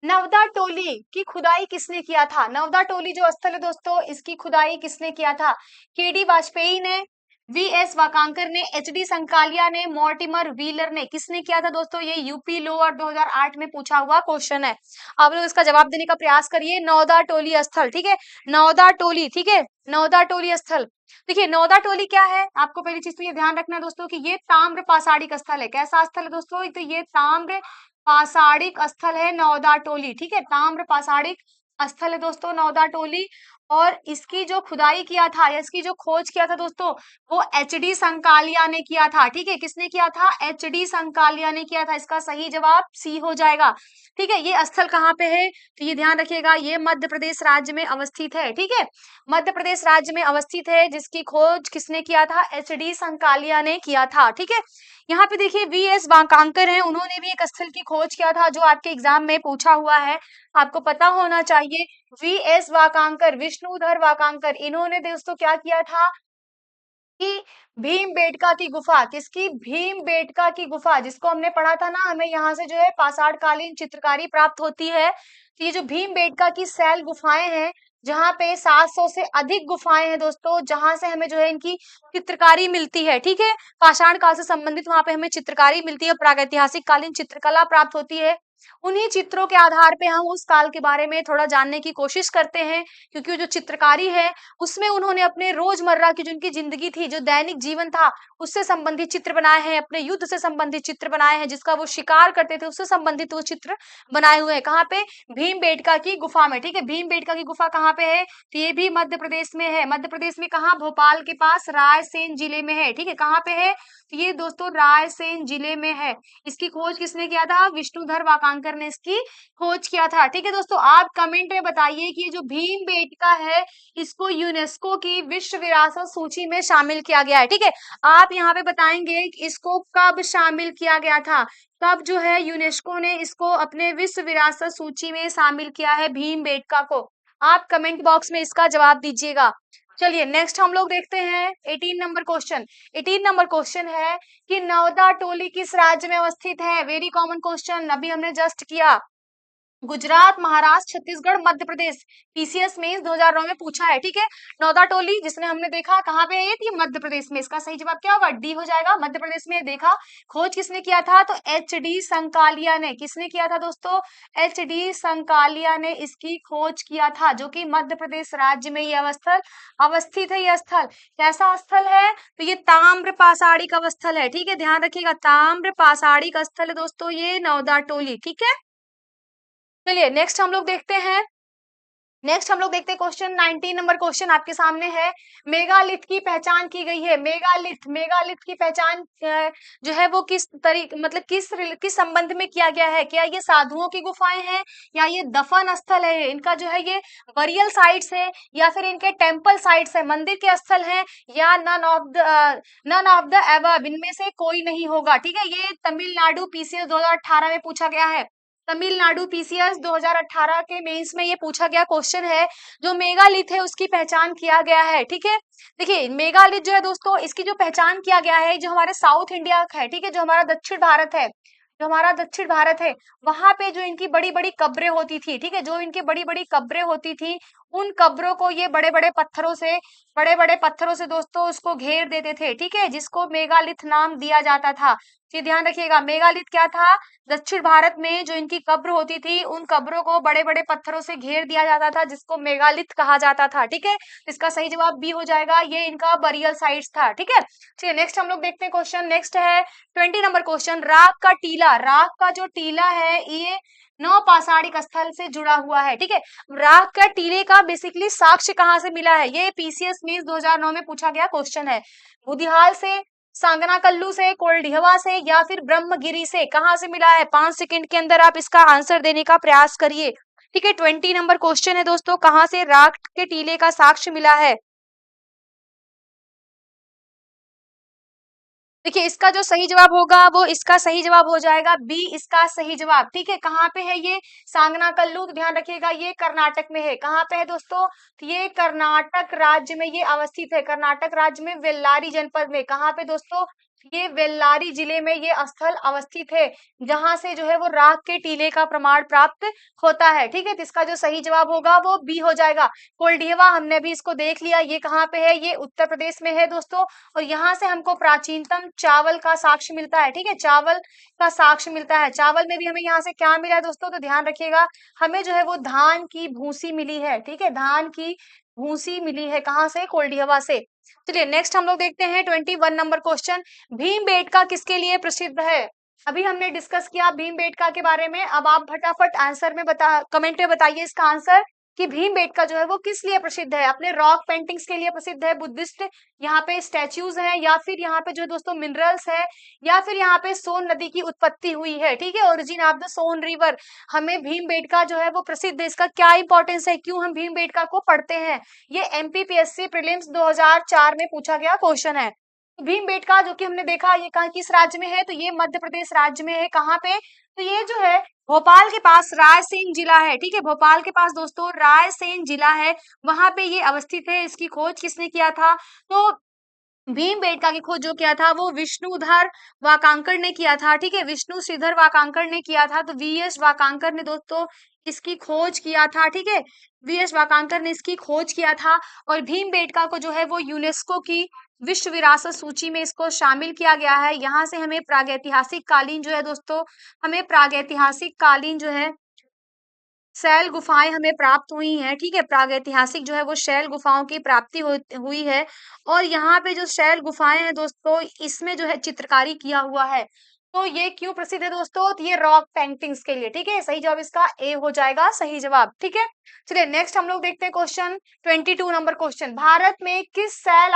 नवदा टोली की खुदाई किसने किया था? नवदा टोली जो स्थल है दोस्तों, इसकी खुदाई किसने किया था? केडी वाजपेयी ने, वीएस वाकांकर ने, एचडी संकालिया ने, मॉर्टिमर व्हीलर ने। किसने किया था दोस्तों? ये यूपी लोअर 2008 में पूछा हुआ क्वेश्चन है। आप लोग इसका जवाब देने का प्रयास करिए। नवदा टोली स्थल, ठीक है, नवदा टोली, ठीक है, नवदा टोली स्थल। देखिए नवदा टोली क्या है, आपको पहली चीज तो ये ध्यान रखना है दोस्तों कि ये ताम्र पाषाणिक स्थल है। कैसा स्थल है दोस्तों? तो ये ताम्र पाषाणिक स्थल है नवदा टोली, ठीक है, ताम्र पाषाणिक स्थल है दोस्तों नवदा टोली। और इसकी जो खुदाई किया था या इसकी जो खोज किया था दोस्तों, वो एचडी संकालिया ने किया था, ठीक है। किसने किया था? एचडी संकालिया ने किया था। इसका सही जवाब सी हो जाएगा, ठीक है। ये स्थल कहाँ पे है? तो ये ध्यान रखिएगा, ये मध्य प्रदेश राज्य में अवस्थित है, ठीक है, मध्य प्रदेश राज्य में अवस्थित है, जिसकी खोज किसने किया था? एचडी संकालिया ने किया था, ठीक है। यहाँ पे देखिए वीएस वाकांकर हैं, उन्होंने भी एक स्थल की खोज किया था जो आपके एग्जाम में पूछा हुआ है, आपको पता होना चाहिए। वीएस वाकांकर, विष्णुधर वाकांकर, इन्होंने दोस्तों क्या किया था कि भीमबेटका की गुफा, किसकी? भीमबेटका की गुफा, जिसको हमने पढ़ा था ना, हमें यहाँ से जो है पाषाणकालीन चित्रकारी प्राप्त होती है। तो ये जो भीमबेटका की शैल गुफाएं हैं, जहाँ पे 700 से अधिक गुफाएं हैं दोस्तों, जहां से हमें जो है इनकी चित्रकारी मिलती है, ठीक है। पाषाण काल से संबंधित वहां पे हमें चित्रकारी मिलती है, प्रागैतिहासिक कालीन चित्रकला प्राप्त होती है। उन्हीं चित्रों के आधार पे हम उस काल के बारे में थोड़ा जानने की कोशिश करते हैं, क्योंकि जो चित्रकारी है उसमें उन्होंने अपने रोजमर्रा की जो उनकी जिंदगी थी, जो दैनिक जीवन था, उससे संबंधित चित्र बनाए हैं, अपने युद्ध से संबंधित चित्र बनाए हैं, जिसका वो शिकार करते थे उससे संबंधित वो चित्र बनाए हुए हैं। कहाँ पे? भीमबेटका की गुफा में, ठीक है। भीमबेटका की गुफा कहाँ पे है? तो ये भी मध्य प्रदेश में है। मध्य प्रदेश में कहाँ? भोपाल के पास रायसेन जिले में है, ठीक है। कहाँ पे है? तो ये दोस्तों रायसेन जिले में है। इसकी खोज किसने किया था? विष्णुधर वाकांकर ने इसकी खोज किया था, ठीक है दोस्तों। आप कमेंट में बताइए कि ये जो भीमबेटका है, इसको यूनेस्को की विश्व विरासत सूची में शामिल किया गया है, ठीक है। आप यहाँ पे बताएंगे कि इसको कब शामिल किया गया था, कब जो है यूनेस्को ने इसको अपने विश्व विरासत सूची में शामिल किया है भीमबेटका को। आप कमेंट बॉक्स में इसका जवाब दीजिएगा। चलिए नेक्स्ट हम लोग देखते हैं 18 नंबर क्वेश्चन। 18 नंबर क्वेश्चन है कि नवदा टोली किस राज्य में अवस्थित है? वेरी कॉमन क्वेश्चन, अभी हमने जस्ट किया। गुजरात, महाराष्ट्र, छत्तीसगढ़, मध्य प्रदेश। पीसीएस में 2009 में पूछा है, ठीक है। नौदा टोली जिसने हमने देखा कहाँ पे है? ये मध्य प्रदेश में। इसका सही जवाब क्या होगा? डी हो जाएगा, मध्य प्रदेश में देखा। खोज किसने किया था? तो एच डी संकालिया ने। किसने किया था दोस्तों? एच डी संकालिया ने इसकी खोज किया था, जो कि मध्य प्रदेश राज्य में यह अवस्थित है। यह स्थल कैसा स्थल है? तो ये ताम्र पाषाणिक अवस्थल है, ठीक है, ध्यान रखिएगा, ताम्र पाषाणिक स्थल है दोस्तों ये नौदा टोली, ठीक है। चलिए नेक्स्ट हम लोग देखते हैं। नेक्स्ट हम लोग देखते हैं क्वेश्चन 19 नंबर क्वेश्चन आपके सामने है। मेगालिथ की पहचान की गई है। मेगालिथ, मेगालिथ की पहचान जो है वो किस तरीके मतलब किस संबंध में किया गया है? क्या ये साधुओं की गुफाएं हैं या ये दफन स्थल है? इनका जो है ये बरियल साइट्स है या फिर इनके टेम्पल साइट्स है, मंदिर के स्थल है, या नन ऑफ द एबव, इनमें से कोई नहीं होगा, ठीक है। ये तमिलनाडु पीसीएस 2018 में पूछा गया है। तमिलनाडु पीसीएस 2018 के मेंस में ये पूछा गया क्वेश्चन है। जो मेगालिथ है उसकी पहचान किया गया है, ठीक है। देखिए मेगालिथ जो है दोस्तों, इसकी जो पहचान किया गया है, जो हमारे साउथ इंडिया का है, ठीक है, जो हमारा दक्षिण भारत है, जो हमारा दक्षिण भारत है, वहां पे जो इनकी बड़ी बड़ी कब्रें होती थी, ठीक है, जो इनकी बड़ी बड़ी कब्रें होती थी, उन कब्रों को ये बड़े बड़े पत्थरों से दोस्तों उसको घेर देते थे, ठीक है, जिसको मेगालिथ नाम दिया जाता था। ये ध्यान रखिएगा, मेगालिथ क्या था, दक्षिण भारत में जो इनकी कब्र होती थी, उन कब्रों को बड़े बड़े पत्थरों से घेर दिया जाता था, जिसको मेगालिथ कहा जाता था, ठीक है। इसका सही जवाब बी हो जाएगा, ये इनका बरियल साइट्स था, ठीक है। चलिए नेक्स्ट हम लोग देखते हैं क्वेश्चन। नेक्स्ट है 20 नंबर क्वेश्चन। राग का जो टीला है ये नवपाषाणिक स्थल से जुड़ा हुआ है, ठीक है। राग का टीले का बेसिकली साक्ष्य कहाँ से मिला है, ये पीसीएस मीन्स 2009 में पूछा गया क्वेश्चन है। बुधियाल से, सांगनाकल्लू से, कोल्डिहवा से या फिर ब्रह्मगिरी से, कहाँ से मिला है? 5 सेकंड के अंदर आप इसका आंसर देने का प्रयास करिए, ठीक है। 20 नंबर क्वेश्चन है दोस्तों, कहाँ से राग के टीले का साक्ष्य मिला है? देखिए इसका जो सही जवाब होगा वो इसका सही जवाब हो जाएगा बी, इसका सही जवाब, ठीक है। कहाँ पे है ये? सांगनाकल्लू, तो ध्यान रखिएगा ये कर्नाटक में है। कहाँ पे है दोस्तों? तो ये कर्नाटक राज्य में ये अवस्थित है, कर्नाटक राज्य में वेल्लारी जनपद में। कहाँ पे दोस्तों? ये वेल्लारी जिले में ये स्थल अवस्थित है, जहां से जो है वो राग के टीले का प्रमाण प्राप्त होता है, ठीक है। तो इसका जो सही जवाब होगा वो बी हो जाएगा। कोल्डिहवा हमने भी इसको देख लिया, ये कहाँ पे है? ये उत्तर प्रदेश में है दोस्तों। और यहाँ से हमको प्राचीनतम चावल का साक्ष्य मिलता है, ठीक है, चावल का साक्ष्य मिलता है। चावल में भी हमें यहाँ से क्या मिला है दोस्तों? तो ध्यान रखिएगा, हमें जो है वो धान की भूसी मिली है, ठीक है, धान की भूसी मिली है। कहाँ से? कोल्डिहवा से। चलिए नेक्स्ट हम लोग देखते हैं 21 नंबर क्वेश्चन। भीमबेटका किसके लिए प्रसिद्ध है? अभी हमने डिस्कस किया भीमबेटका के बारे में। अब आप फटाफट आंसर में कमेंट में बताइए इसका आंसर कि भीमबेटका जो है वो किस लिए प्रसिद्ध है? अपने रॉक पेंटिंग्स के लिए प्रसिद्ध है, बुद्धिस्ट यहाँ पे स्टैच्यूज हैं, या फिर यहाँ पे जो है दोस्तों मिनरल्स है, या फिर यहाँ पे सोन नदी की उत्पत्ति हुई है, ठीक है, origin of the Son river. हमें भीमबेटका जो है वो प्रसिद्ध है, इसका क्या इंपॉर्टेंस है, क्यों हम भीमबेटका को पढ़ते हैं? ये एमपीपीएससी प्रीलिम्स 2004 में पूछा गया क्वेश्चन है। भीमबेटका जो कि हमने देखा ये कहाँ किस राज्य में है? तो ये मध्य प्रदेश राज्य में है। कहाँ पे? तो ये जो है भोपाल के पास रायसेन जिला है, ठीक है, भोपाल के पास दोस्तों रायसेन जिला है, वहां पे ये अवस्थित है। इसकी खोज किसने किया था? तो भीमबेटका की खोज जो किया था वो विष्णुधर वाकांकर ने किया था, ठीक है, विष्णु श्रीधर वाकांकर ने किया था। तो वीएस वाकांकर ने दोस्तों इसकी खोज किया था, ठीक है, वीएस वाकांकर ने इसकी खोज किया था। और भीमबेटका को जो है वो यूनेस्को की विश्व विरासत सूची में इसको शामिल किया गया है। यहाँ से हमें प्रागैतिहासिक कालीन जो है दोस्तों, हमें प्रागैतिहासिक कालीन जो है शैल गुफाएं हमें प्राप्त हुई हैं, ठीक है, प्रागैतिहासिक जो है वो शैल गुफाओं की प्राप्ति हुई है। और यहाँ पे जो शैल गुफाएं हैं दोस्तों, इसमें जो है चित्रकारी किया हुआ है। तो ये क्यों प्रसिद्ध है दोस्तों? तो ये रॉक पेंटिंग्स के लिए, ठीक है, सही जवाब इसका ए हो जाएगा, सही जवाब, ठीक है। चलिए नेक्स्ट हम लोग देखते हैं क्वेश्चन 22 नंबर क्वेश्चन। भारत में किस शैल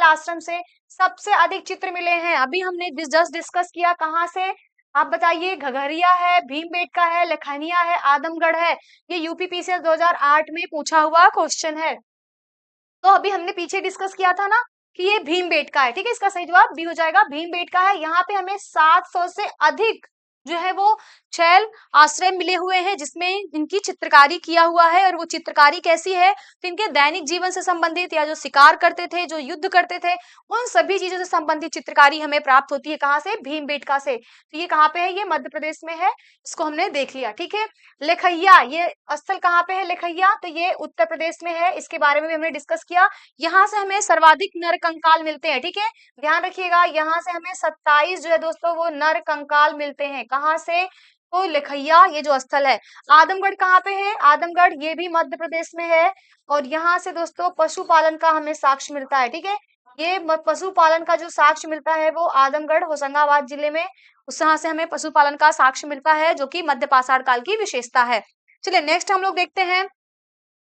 आश्रम से सबसे अधिक चित्र मिले हैं? अभी हमने जस्ट डिस्कस किया, कहाँ से? आप बताइए, घघरिया है, भीमबेटका है, लखनिया है, आदमगढ़ है। ये यूपीपीसीएस 2008 में पूछा हुआ क्वेश्चन है। तो अभी हमने पीछे डिस्कस किया था ना कि ये भीमबेटका है, ठीक है, इसका सही जवाब बी हो जाएगा, भीमबेटका है। यहाँ पे हमें 700 से अधिक जो है वो शैल आश्रय मिले हुए हैं, जिसमें इनकी चित्रकारी किया हुआ है। और वो चित्रकारी कैसी है? तो इनके दैनिक जीवन से संबंधित, या जो शिकार करते थे, जो युद्ध करते थे, उन सभी चीजों से संबंधित चित्रकारी हमें प्राप्त होती है। कहाँ से? भीमबेटका से। तो ये कहाँ पे है? ये मध्य प्रदेश में है, इसको हमने देख लिया, ठीक है। लेखैया, ये स्थल कहाँ पे है लेखैया? तो ये उत्तर प्रदेश में है, इसके बारे में भी हमने डिस्कस किया। यहाँ से हमें सर्वाधिक नर कंकाल मिलते हैं, ठीक है, ध्यान रखिएगा, यहाँ से हमें 27 जो है दोस्तों वो नर कंकाल मिलते हैं। कहाँ से? तो लेखैया ये जो स्थल है। आदमगढ़ कहाँ पे है? आदमगढ़ ये भी मध्य प्रदेश में है। और यहाँ से दोस्तों पशुपालन का हमें साक्ष्य मिलता है, ठीक है, ये पशुपालन का जो साक्ष्य मिलता है वो आदमगढ़ होशंगाबाद जिले में, उस यहाँ से हमें पशुपालन का साक्ष्य मिलता है, जो कि मध्य पाषाण काल की विशेषता है। चलिए नेक्स्ट हम लोग देखते हैं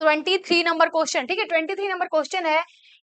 23 नंबर क्वेश्चन, ठीक है, 23 नंबर क्वेश्चन है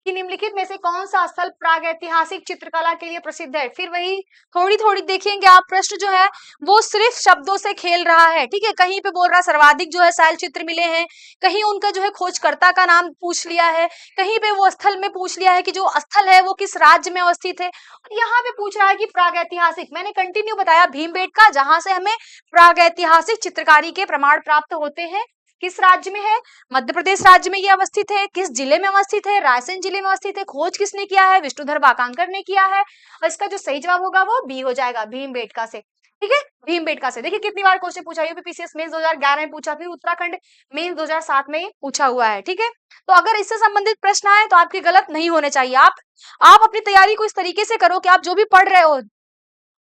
कि निम्नलिखित में से कौन सा स्थल प्रागैतिहासिक चित्रकला के लिए प्रसिद्ध है। फिर वही थोड़ी थोड़ी देखेंगे आप, प्रश्न जो है वो सिर्फ शब्दों से खेल रहा है, ठीक है। कहीं पे बोल रहा है सर्वाधिक जो है शैल चित्र मिले हैं, कहीं उनका जो है खोजकर्ता का नाम पूछ लिया है, कहीं पे वो स्थल में पूछ लिया है कि जो स्थल है वो किस राज्य में अवस्थित है, और यहाँ पे पूछ रहा है कि प्रागैतिहासिक। मैंने कंटिन्यू बताया भीमबेटका, जहां से हमें प्रागैतिहासिक चित्रकारी के प्रमाण प्राप्त होते हैं, किस राज्य में है, मध्य प्रदेश राज्य में ये अवस्थित है, किस जिले में अवस्थित है, रायसेन जिले में अवस्थित है, खोज किसने किया है, विष्णुधर वाकांकर ने किया है, और इसका जो सही जवाब होगा वो बी हो जाएगा, भीमबेटका से, ठीक है। भीमबेटका से देखिए कितनी बार क्वेश्चन पूछा, यूपीपीसीएस मेंस 2011 में पूछा, फिर उत्तराखंड मेंस 2007 में पूछा हुआ है, ठीक है। तो अगर इससे संबंधित प्रश्न आए तो आपके गलत नहीं होने चाहिए। आप अपनी तैयारी को इस तरीके से करो कि आप जो भी पढ़ रहे हो,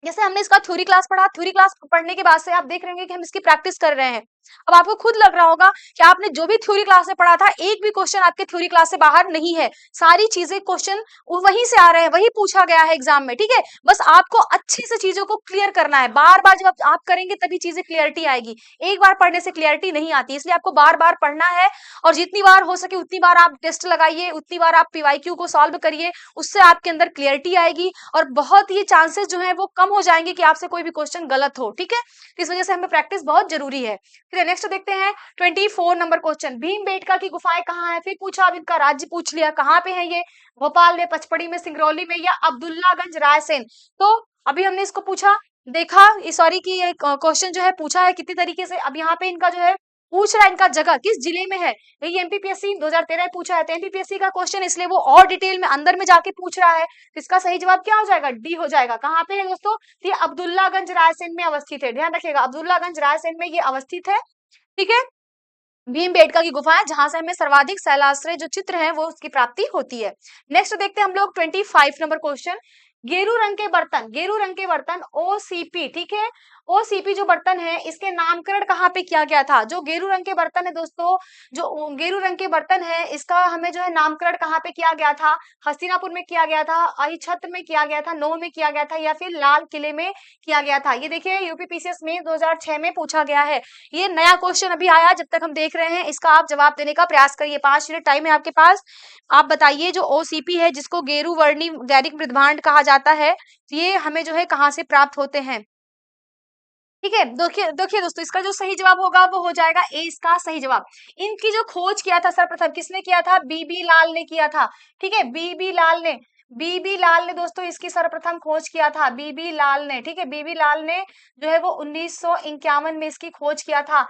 जैसे हमने इसका थ्योरी क्लास पढ़ा, थ्योरी क्लास पढ़ने के बाद से आप देख रहे होंगे कि हम इसकी प्रैक्टिस कर रहे हैं। अब आपको खुद लग रहा होगा कि आपने जो भी थ्योरी क्लास में पढ़ा था, एक भी क्वेश्चन आपके थ्योरी क्लास से बाहर नहीं है, सारी चीजें क्वेश्चन वहीं से आ रहे हैं, वही पूछा गया है एग्जाम में, ठीक है। बस आपको अच्छे से चीजों को क्लियर करना है, बार बार जब आप करेंगे तभी चीजें क्लियरिटी आएगी, एक बार पढ़ने से क्लियरिटी नहीं आती, इसलिए आपको बार बार पढ़ना है, और जितनी बार हो सके उतनी बार आप टेस्ट लगाइए, उतनी बार आप पीवाईक्यू को सॉल्व करिए, उससे आपके अंदर क्लियरिटी आएगी, और बहुत ये चांसेस जो है वो कम हो जाएंगे कि आपसे कोई भी क्वेश्चन गलत हो, ठीक है। इस वजह से हमें प्रैक्टिस बहुत जरूरी है। फिर नेक्स्ट देखते हैं 24 नंबर क्वेश्चन, भीमबेटका की गुफाएं कहाँ है। फिर पूछा, अब इनका राज्य पूछ लिया, कहाँ पे है ये, भोपाल में, पचपड़ी में, सिंगरौली में, या अब्दुल्लागंज, रायसेन। तो अभी हमने इसको पूछा, देखा, सॉरी कि ये क्वेश्चन जो है पूछा है कितनी तरीके से। अब यहाँ पे इनका जो है पूछ रहा है इनका जगह किस जिले में है, ये एमपीपीएससी 2013 में पूछा है, तो एमपीपीएससी का क्वेश्चन इसलिए वो और डिटेल में अंदर में जाके पूछ रहा है, तो इसका सही जवाब क्या हो जाएगा, डी हो जाएगा। कहाँ पे है दोस्तों, ये अब्दुल्लागंज रायसेन में अवस्थित है, ध्यान रखिएगा, अब्दुल्लागंज रायसेन में ये अवस्थित है, ठीक है। भीमबेटका की गुफाएं, जहां से हमें सर्वाधिक शैलाश्रय जो चित्र हैं वो उसकी प्राप्ति होती है। नेक्स्ट देखते हैं हम लोग 25 नंबर क्वेश्चन, गेरू रंग के बर्तन, गेरू रंग के बर्तन ओसीपी, ठीक है। ओसीपी जो बर्तन है इसके नामकरण कहाँ पे किया गया था। जो गेरू रंग के बर्तन है दोस्तों, जो गेरू रंग के बर्तन है इसका हमें जो है नामकरण कहाँ पे किया गया था, हस्तिनापुर में किया गया था, अहिछत्र में किया गया था, नौ में किया गया था, या फिर लाल किले में किया गया था। ये देखिए यूपीपीसीएस में 2006 में पूछा गया है, ये नया क्वेश्चन अभी आया, जब तक हम देख रहे हैं इसका आप जवाब देने का प्रयास करिए, 5 मिनट टाइम है आपके पास। आप बताइए जो ओसीपी है जिसको गेरू वर्णी गैरिक मृदभांड कहा जाता है, ये हमें जो है कहाँ से प्राप्त होते हैं, ठीक है। देखिए देखिए दोस्तों, इसका जो सही जवाब होगा वो हो जाएगा ए, इसका सही जवाब। इनकी जो खोज किया था सर्वप्रथम किसने किया था, बीबी लाल ने किया था, ठीक है। बीबी लाल ने दोस्तों इसकी सर्वप्रथम खोज किया था, बीबी लाल ने, ठीक है। बीबी लाल ने जो है वो 1951 में इसकी खोज किया था,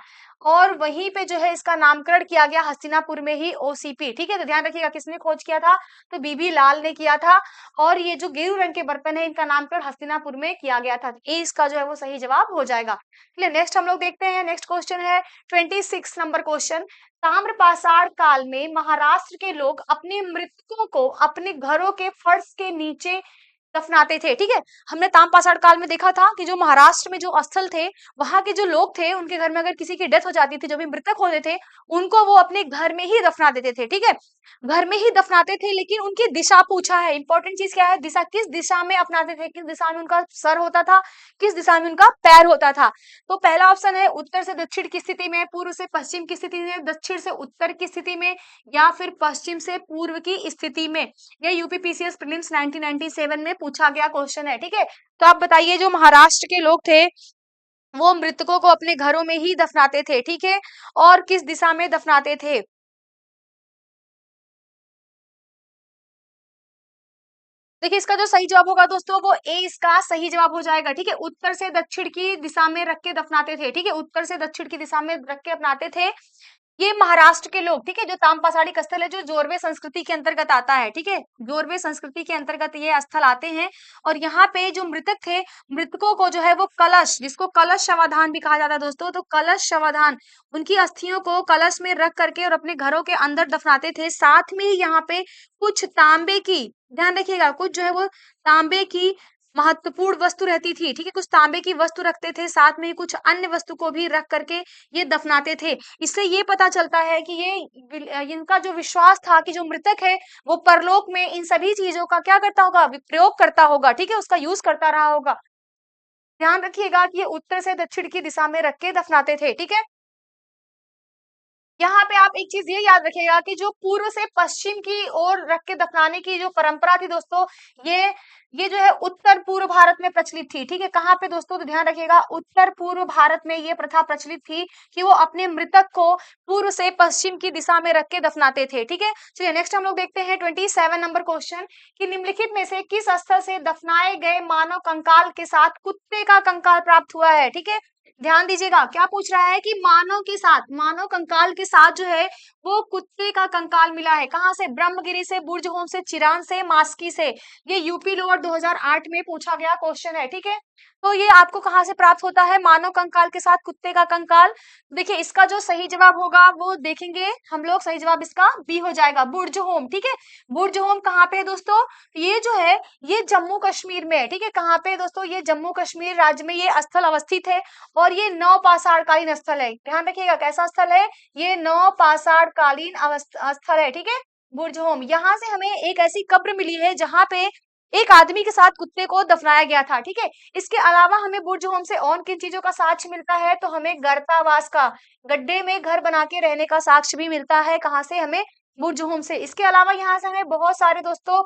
और वहीं पे जो है इसका नामकरण किया गया हस्तिनापुर में ही, ओसीपी, ठीक है। तो ध्यान रखिएगा किसने खोज किया था, तो बीबी लाल ने किया था, और ये जो गेरू रंग के बर्तन है इनका नामकरण हस्तिनापुर में किया गया था। ए इसका जो है वो सही जवाब हो जाएगा। चलिए नेक्स्ट हम लोग देखते हैं, नेक्स्ट क्वेश्चन है 26 नंबर क्वेश्चन, ताम्रपाषाण काल में महाराष्ट्र के लोग अपने मृतकों को अपने घरों के फर्श के नीचे दफनाते थे, ठीक है। हमने ताम्रपाषाण काल में देखा था कि जो महाराष्ट्र में जो स्थल थे, वहां के जो लोग थे उनके घर में अगर किसी की डेथ हो जाती थी, जो भी मृतक होते थे उनको वो अपने घर में ही दफना देते थे, ठीक है। घर में ही दफनाते थे, लेकिन उनकी दिशा पूछा है, इंपॉर्टेंट चीज क्या है, दिशा, किस दिशा में अपनाते थे, किस दिशा में उनका सर होता था, किस दिशा में उनका पैर होता था। तो पहला ऑप्शन है उत्तर से दक्षिण की स्थिति में, पूर्व से पश्चिम की स्थिति में, दक्षिण से उत्तर की स्थिति में, या फिर पश्चिम से पूर्व की स्थिति में। यह यूपीपीसीएस प्रीलिम्स 1997 में पूछा गया क्वेश्चन है, ठीक है। तो आप बताइए जो महाराष्ट्र के लोग थे वो मृतकों को अपने घरों में ही दफनाते थे, ठीक है, और किस दिशा में दफनाते थे। देखिए इसका जो सही जवाब होगा दोस्तों वो ए इसका सही जवाब हो जाएगा, ठीक है। उत्तर से दक्षिण की दिशा में रख के दफनाते थे, ठीक है, उत्तर से दक्षिण की दिशा में रख के अपनाते थे ये महाराष्ट्र के लोग, ठीक है। जो ताम्रपाषाणी स्थल है जो जोरवे संस्कृति के अंतर्गत आता है, ठीक है, जोरवे संस्कृति के अंतर्गत ये स्थल आते हैं, और यहाँ पे जो मृतक थे, मृतकों को जो है वो कलश, जिसको कलश शवाधान भी कहा जाता है दोस्तों, तो कलश शवाधान, उनकी अस्थियों को कलश में रख करके और अपने घरों के अंदर दफनाते थे। साथ में ही यहाँ पे कुछ तांबे की, ध्यान रखिएगा, कुछ जो है वो तांबे की महत्वपूर्ण वस्तु रहती थी, ठीक है, कुछ तांबे की वस्तु रखते थे, साथ में ही कुछ अन्य वस्तु को भी रख करके ये दफनाते थे। इससे ये पता चलता है कि ये इनका जो विश्वास था कि जो मृतक है वो परलोक में इन सभी चीजों का क्या करता होगा, प्रयोग करता होगा, ठीक है, उसका यूज करता रहा होगा। ध्यान रखिएगा कि ये उत्तर से दक्षिण की दिशा में रख के दफनाते थे, ठीक है। यहाँ पे आप एक चीज ये याद रखिएगा कि जो पूर्व से पश्चिम की ओर रख के दफनाने की जो परंपरा थी दोस्तों, ये ये जो है उत्तर पूर्व भारत में प्रचलित थी। ठीक है, कहाँ पे दोस्तों, तो ध्यान रखिएगा, उत्तर पूर्व भारत में ये प्रथा प्रचलित थी कि वो अपने मृतक को पूर्व से पश्चिम की दिशा में रख के दफनाते थे। ठीक है, चलिए नेक्स्ट हम लोग देखते हैं 27 नंबर क्वेश्चन, कि निम्नलिखित में से किस स्थल से दफनाए गए मानव कंकाल के साथ कुत्ते का कंकाल प्राप्त हुआ है। ठीक है, ध्यान दीजिएगा, क्या पूछ रहा है कि मानव के साथ, मानव कंकाल के साथ जो है वो कुत्ते का कंकाल मिला है। कहाँ से? ब्रह्मगिरी से, बुर्ज होम से, चिरान से, मास्की से। ये यूपी लोअर 2008 में पूछा गया क्वेश्चन है। ठीक है, तो ये आपको कहाँ से प्राप्त होता है मानव कंकाल के साथ कुत्ते का कंकाल? देखिए, इसका जो सही जवाब होगा वो देखेंगे हम लोग, सही जवाब इसका बी हो जाएगा, बुर्ज होम। ठीक है, बुर्ज होम कहाँ पे है दोस्तों? ये जो है ये जम्मू कश्मीर में है। ठीक है, कहाँ पे है दोस्तों? ये जम्मू कश्मीर राज्य में ये स्थल अवस्थित है और ये नवपाषाणकालीन स्थल है। ध्यान रखिएगा, कैसा स्थल है? ये नवपाषाणकालीन स्थल है। ठीक है, बुर्ज होम। यहाँ से हमें एक ऐसी कब्र मिली है जहाँ पे एक आदमी के साथ कुत्ते को दफनाया गया था। ठीक है, इसके अलावा हमें बुर्ज होम से और किन चीजों का साक्ष्य मिलता है? तो हमें गर्तावास का, गड्ढे में घर बना के रहने का साक्ष्य भी मिलता है। कहाँ से? हमें बुर्ज होम से। इसके अलावा यहाँ से हमें बहुत सारे दोस्तों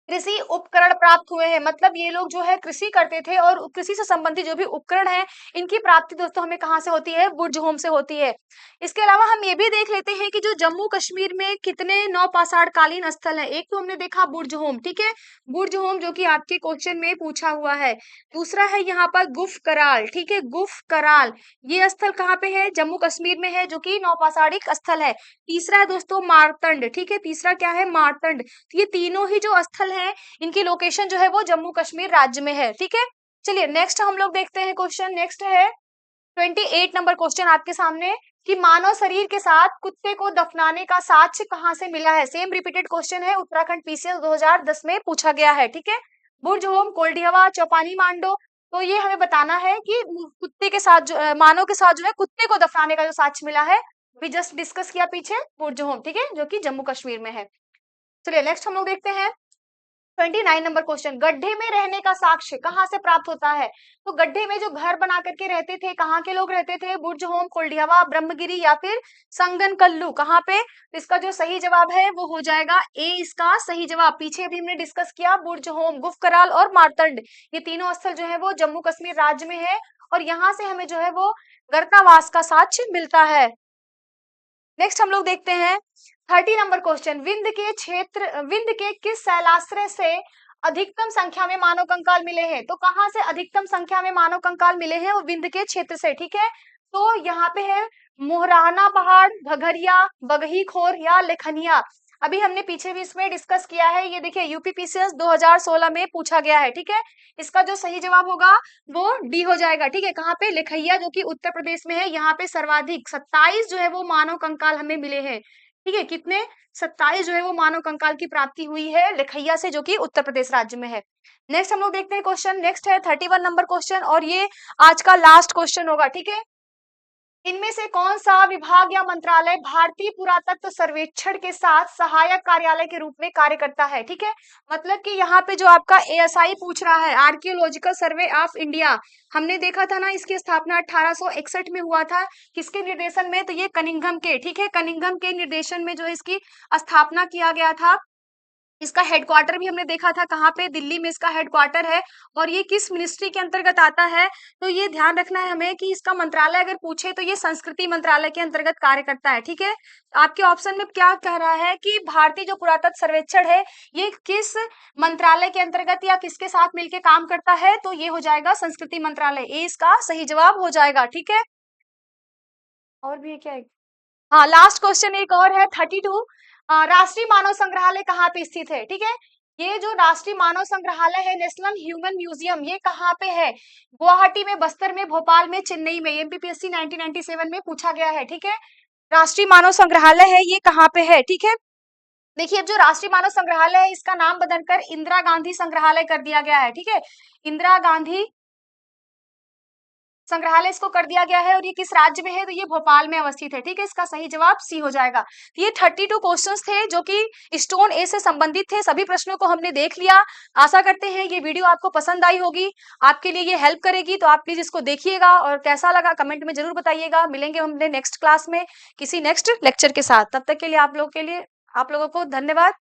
कृषि उपकरण प्राप्त हुए हैं। मतलब ये लोग जो है कृषि करते थे और कृषि से संबंधित जो भी उपकरण है, इनकी प्राप्ति दोस्तों हमें कहाँ से होती है? बुर्ज होम से होती है। इसके अलावा हम ये भी देख लेते हैं कि जो जम्मू कश्मीर में कितने नवपाषाणकालीन स्थल है। एक तो हमने देखा बुर्ज होम। ठीक है, बुर्ज होम जो कि आपके क्वेश्चन में पूछा हुआ है। दूसरा है यहाँ पर गुफ कराल। ठीक है, गुफ कराल, ये स्थल कहाँ पे है? जम्मू कश्मीर में है, जो कि नवपाषाणिक स्थल है। तीसरा है दोस्तों मारतंड। ठीक है, तीसरा क्या है? मारतंड। तो ये तीनों ही जो स्थल है, इनकी लोकेशन जो है वो जम्मू कश्मीर राज्य में है। ठीक है, चलिए नेक्स्ट हम लोग देखते हैं क्वेश्चन। नेक्स्ट है 28 नंबर क्वेश्चन आपके सामने, कि मानव शरीर के साथ कुत्ते को दफनाने का साक्ष्य कहाँ से मिला है। सेम रिपीटेड क्वेश्चन है, उत्तराखंड पीसीएस 2010 में पूछा गया है। ठीक है, बुर्ज होम, कोल्डिहवा, चौपानी मांडो। तो ये हमें बताना है कि कुत्ते के साथ जो मानव के साथ जो है कुत्ते को दफनाने का जो साक्ष्य मिला है, भी जस्ट डिस्कस किया पीछे, बुर्ज होम। ठीक है, जो कि जम्मू कश्मीर में है। चलिए नेक्स्ट हम लोग देखते हैं 29 नंबर क्वेश्चन, गड्ढे में रहने का साक्ष्य कहाँ से प्राप्त होता है। तो गड्ढे में जो घर बना करके रहते थे, कहाँ के लोग रहते थे? बुर्ज होम, कोल्डिहवा, ब्रह्मगिरी या फिर संगन कल्लू। कहाँ पे? तो इसका जो सही जवाब है वो हो जाएगा ए, इसका सही जवाब। पीछे भी हमने डिस्कस किया, बुर्ज होम, गुफ कराल और मारतंड, ये तीनों स्थल जो है वो जम्मू कश्मीर राज्य में है और यहाँ से हमें जो है वो गर्तावास का साक्ष्य मिलता है। नेक्स्ट हम लोग देखते हैं 30 नंबर क्वेश्चन, विंध्य के किस शैलाश्रय से अधिकतम संख्या में मानव कंकाल मिले हैं। तो कहाँ से अधिकतम संख्या में मानव कंकाल मिले हैं? वो विंध्य के क्षेत्र से। ठीक है, तो यहाँ पे है मोहराना पहाड़, घघरिया, बगही खोर या लेखनिया। अभी हमने पीछे भी इसमें डिस्कस किया है, ये देखिए यूपीपीसीएस 2016 में पूछा गया है। ठीक है, इसका जो सही जवाब होगा वो डी हो जाएगा। ठीक है, कहाँ पे? लेखैया, जो कि उत्तर प्रदेश में है। यहाँ पे सर्वाधिक 27 जो है वो मानव कंकाल हमें मिले हैं। ठीक है, कितने? 27 जो है वो मानव कंकाल की प्राप्ति हुई है लेखैया से, जो कि उत्तर प्रदेश राज्य में है। नेक्स्ट हम लोग देखते हैं क्वेश्चन। नेक्स्ट है 31 नंबर क्वेश्चन और ये आज का लास्ट क्वेश्चन होगा। ठीक है, इनमें से कौन सा विभाग या मंत्रालय भारतीय पुरातत्व सर्वेक्षण के साथ सहायक कार्यालय के रूप में कार्य करता है। ठीक है, मतलब कि यहाँ पे जो आपका एएसआई पूछ रहा है, आर्कियोलॉजिकल सर्वे ऑफ इंडिया, हमने देखा था ना इसकी स्थापना 1861 में हुआ था। किसके निर्देशन में? तो ये कनिंघम के। ठीक है, कनिंघम के निर्देशन में जो है इसकी स्थापना किया गया था। इसका हेडक्वार्टर भी हमने देखा था, कहाँ पे? दिल्ली में इसका हेडक्वार्टर है। और ये किस मिनिस्ट्री के अंतर्गत आता है? तो ये ध्यान रखना है हमें कि इसका मंत्रालय अगर पूछे तो ये संस्कृति मंत्रालय के अंतर्गत कार्य करता है। ठीक है, आपके ऑप्शन में क्या कह रहा है कि भारतीय जो पुरातत्व सर्वेक्षण है ये किस मंत्रालय के अंतर्गत या किसके साथ मिलकर काम करता है? तो ये हो जाएगा संस्कृति मंत्रालय, ए इसका सही जवाब हो जाएगा। ठीक है, और भी है क्या? हाँ, लास्ट क्वेश्चन एक और है 32, राष्ट्रीय मानव संग्रहालय कहाँ पे स्थित है। ठीक है, ये जो राष्ट्रीय मानव संग्रहालय है, नेशनल ह्यूमन म्यूजियम, ये कहाँ पे है? गुवाहाटी में, बस्तर में, भोपाल में, चेन्नई में। एमपीपीएससी 1997 में पूछा गया है। ठीक है, राष्ट्रीय मानव संग्रहालय है, ये कहाँ पे है? ठीक है, देखिए अब जो राष्ट्रीय मानव संग्रहालय है इसका नाम बदलकर इंदिरा गांधी संग्रहालय कर दिया गया है। ठीक है, इंदिरा गांधी संग्रहालय इसको कर दिया गया है और ये किस राज्य में है? तो ये भोपाल में अवस्थित है, ठीक है? इसका सही जवाब सी हो जाएगा। ये 32 क्वेश्चंस थे जो कि स्टोन एज से संबंधित थे। सभी प्रश्नों को हमने देख लिया। आशा करते हैं ये वीडियो आपको पसंद आई होगी, आपके लिए ये हेल्प करेगी, तो आप प्लीज़ इसको देखिएगा और कैसा लगा कमेंट में ज़रूर बताइएगा। मिलेंगे हम अपने नेक्स्ट क्लास में किसी नेक्स्ट लेक्चर के साथ। तब तक के लिए आप लोगों को धन्यवाद।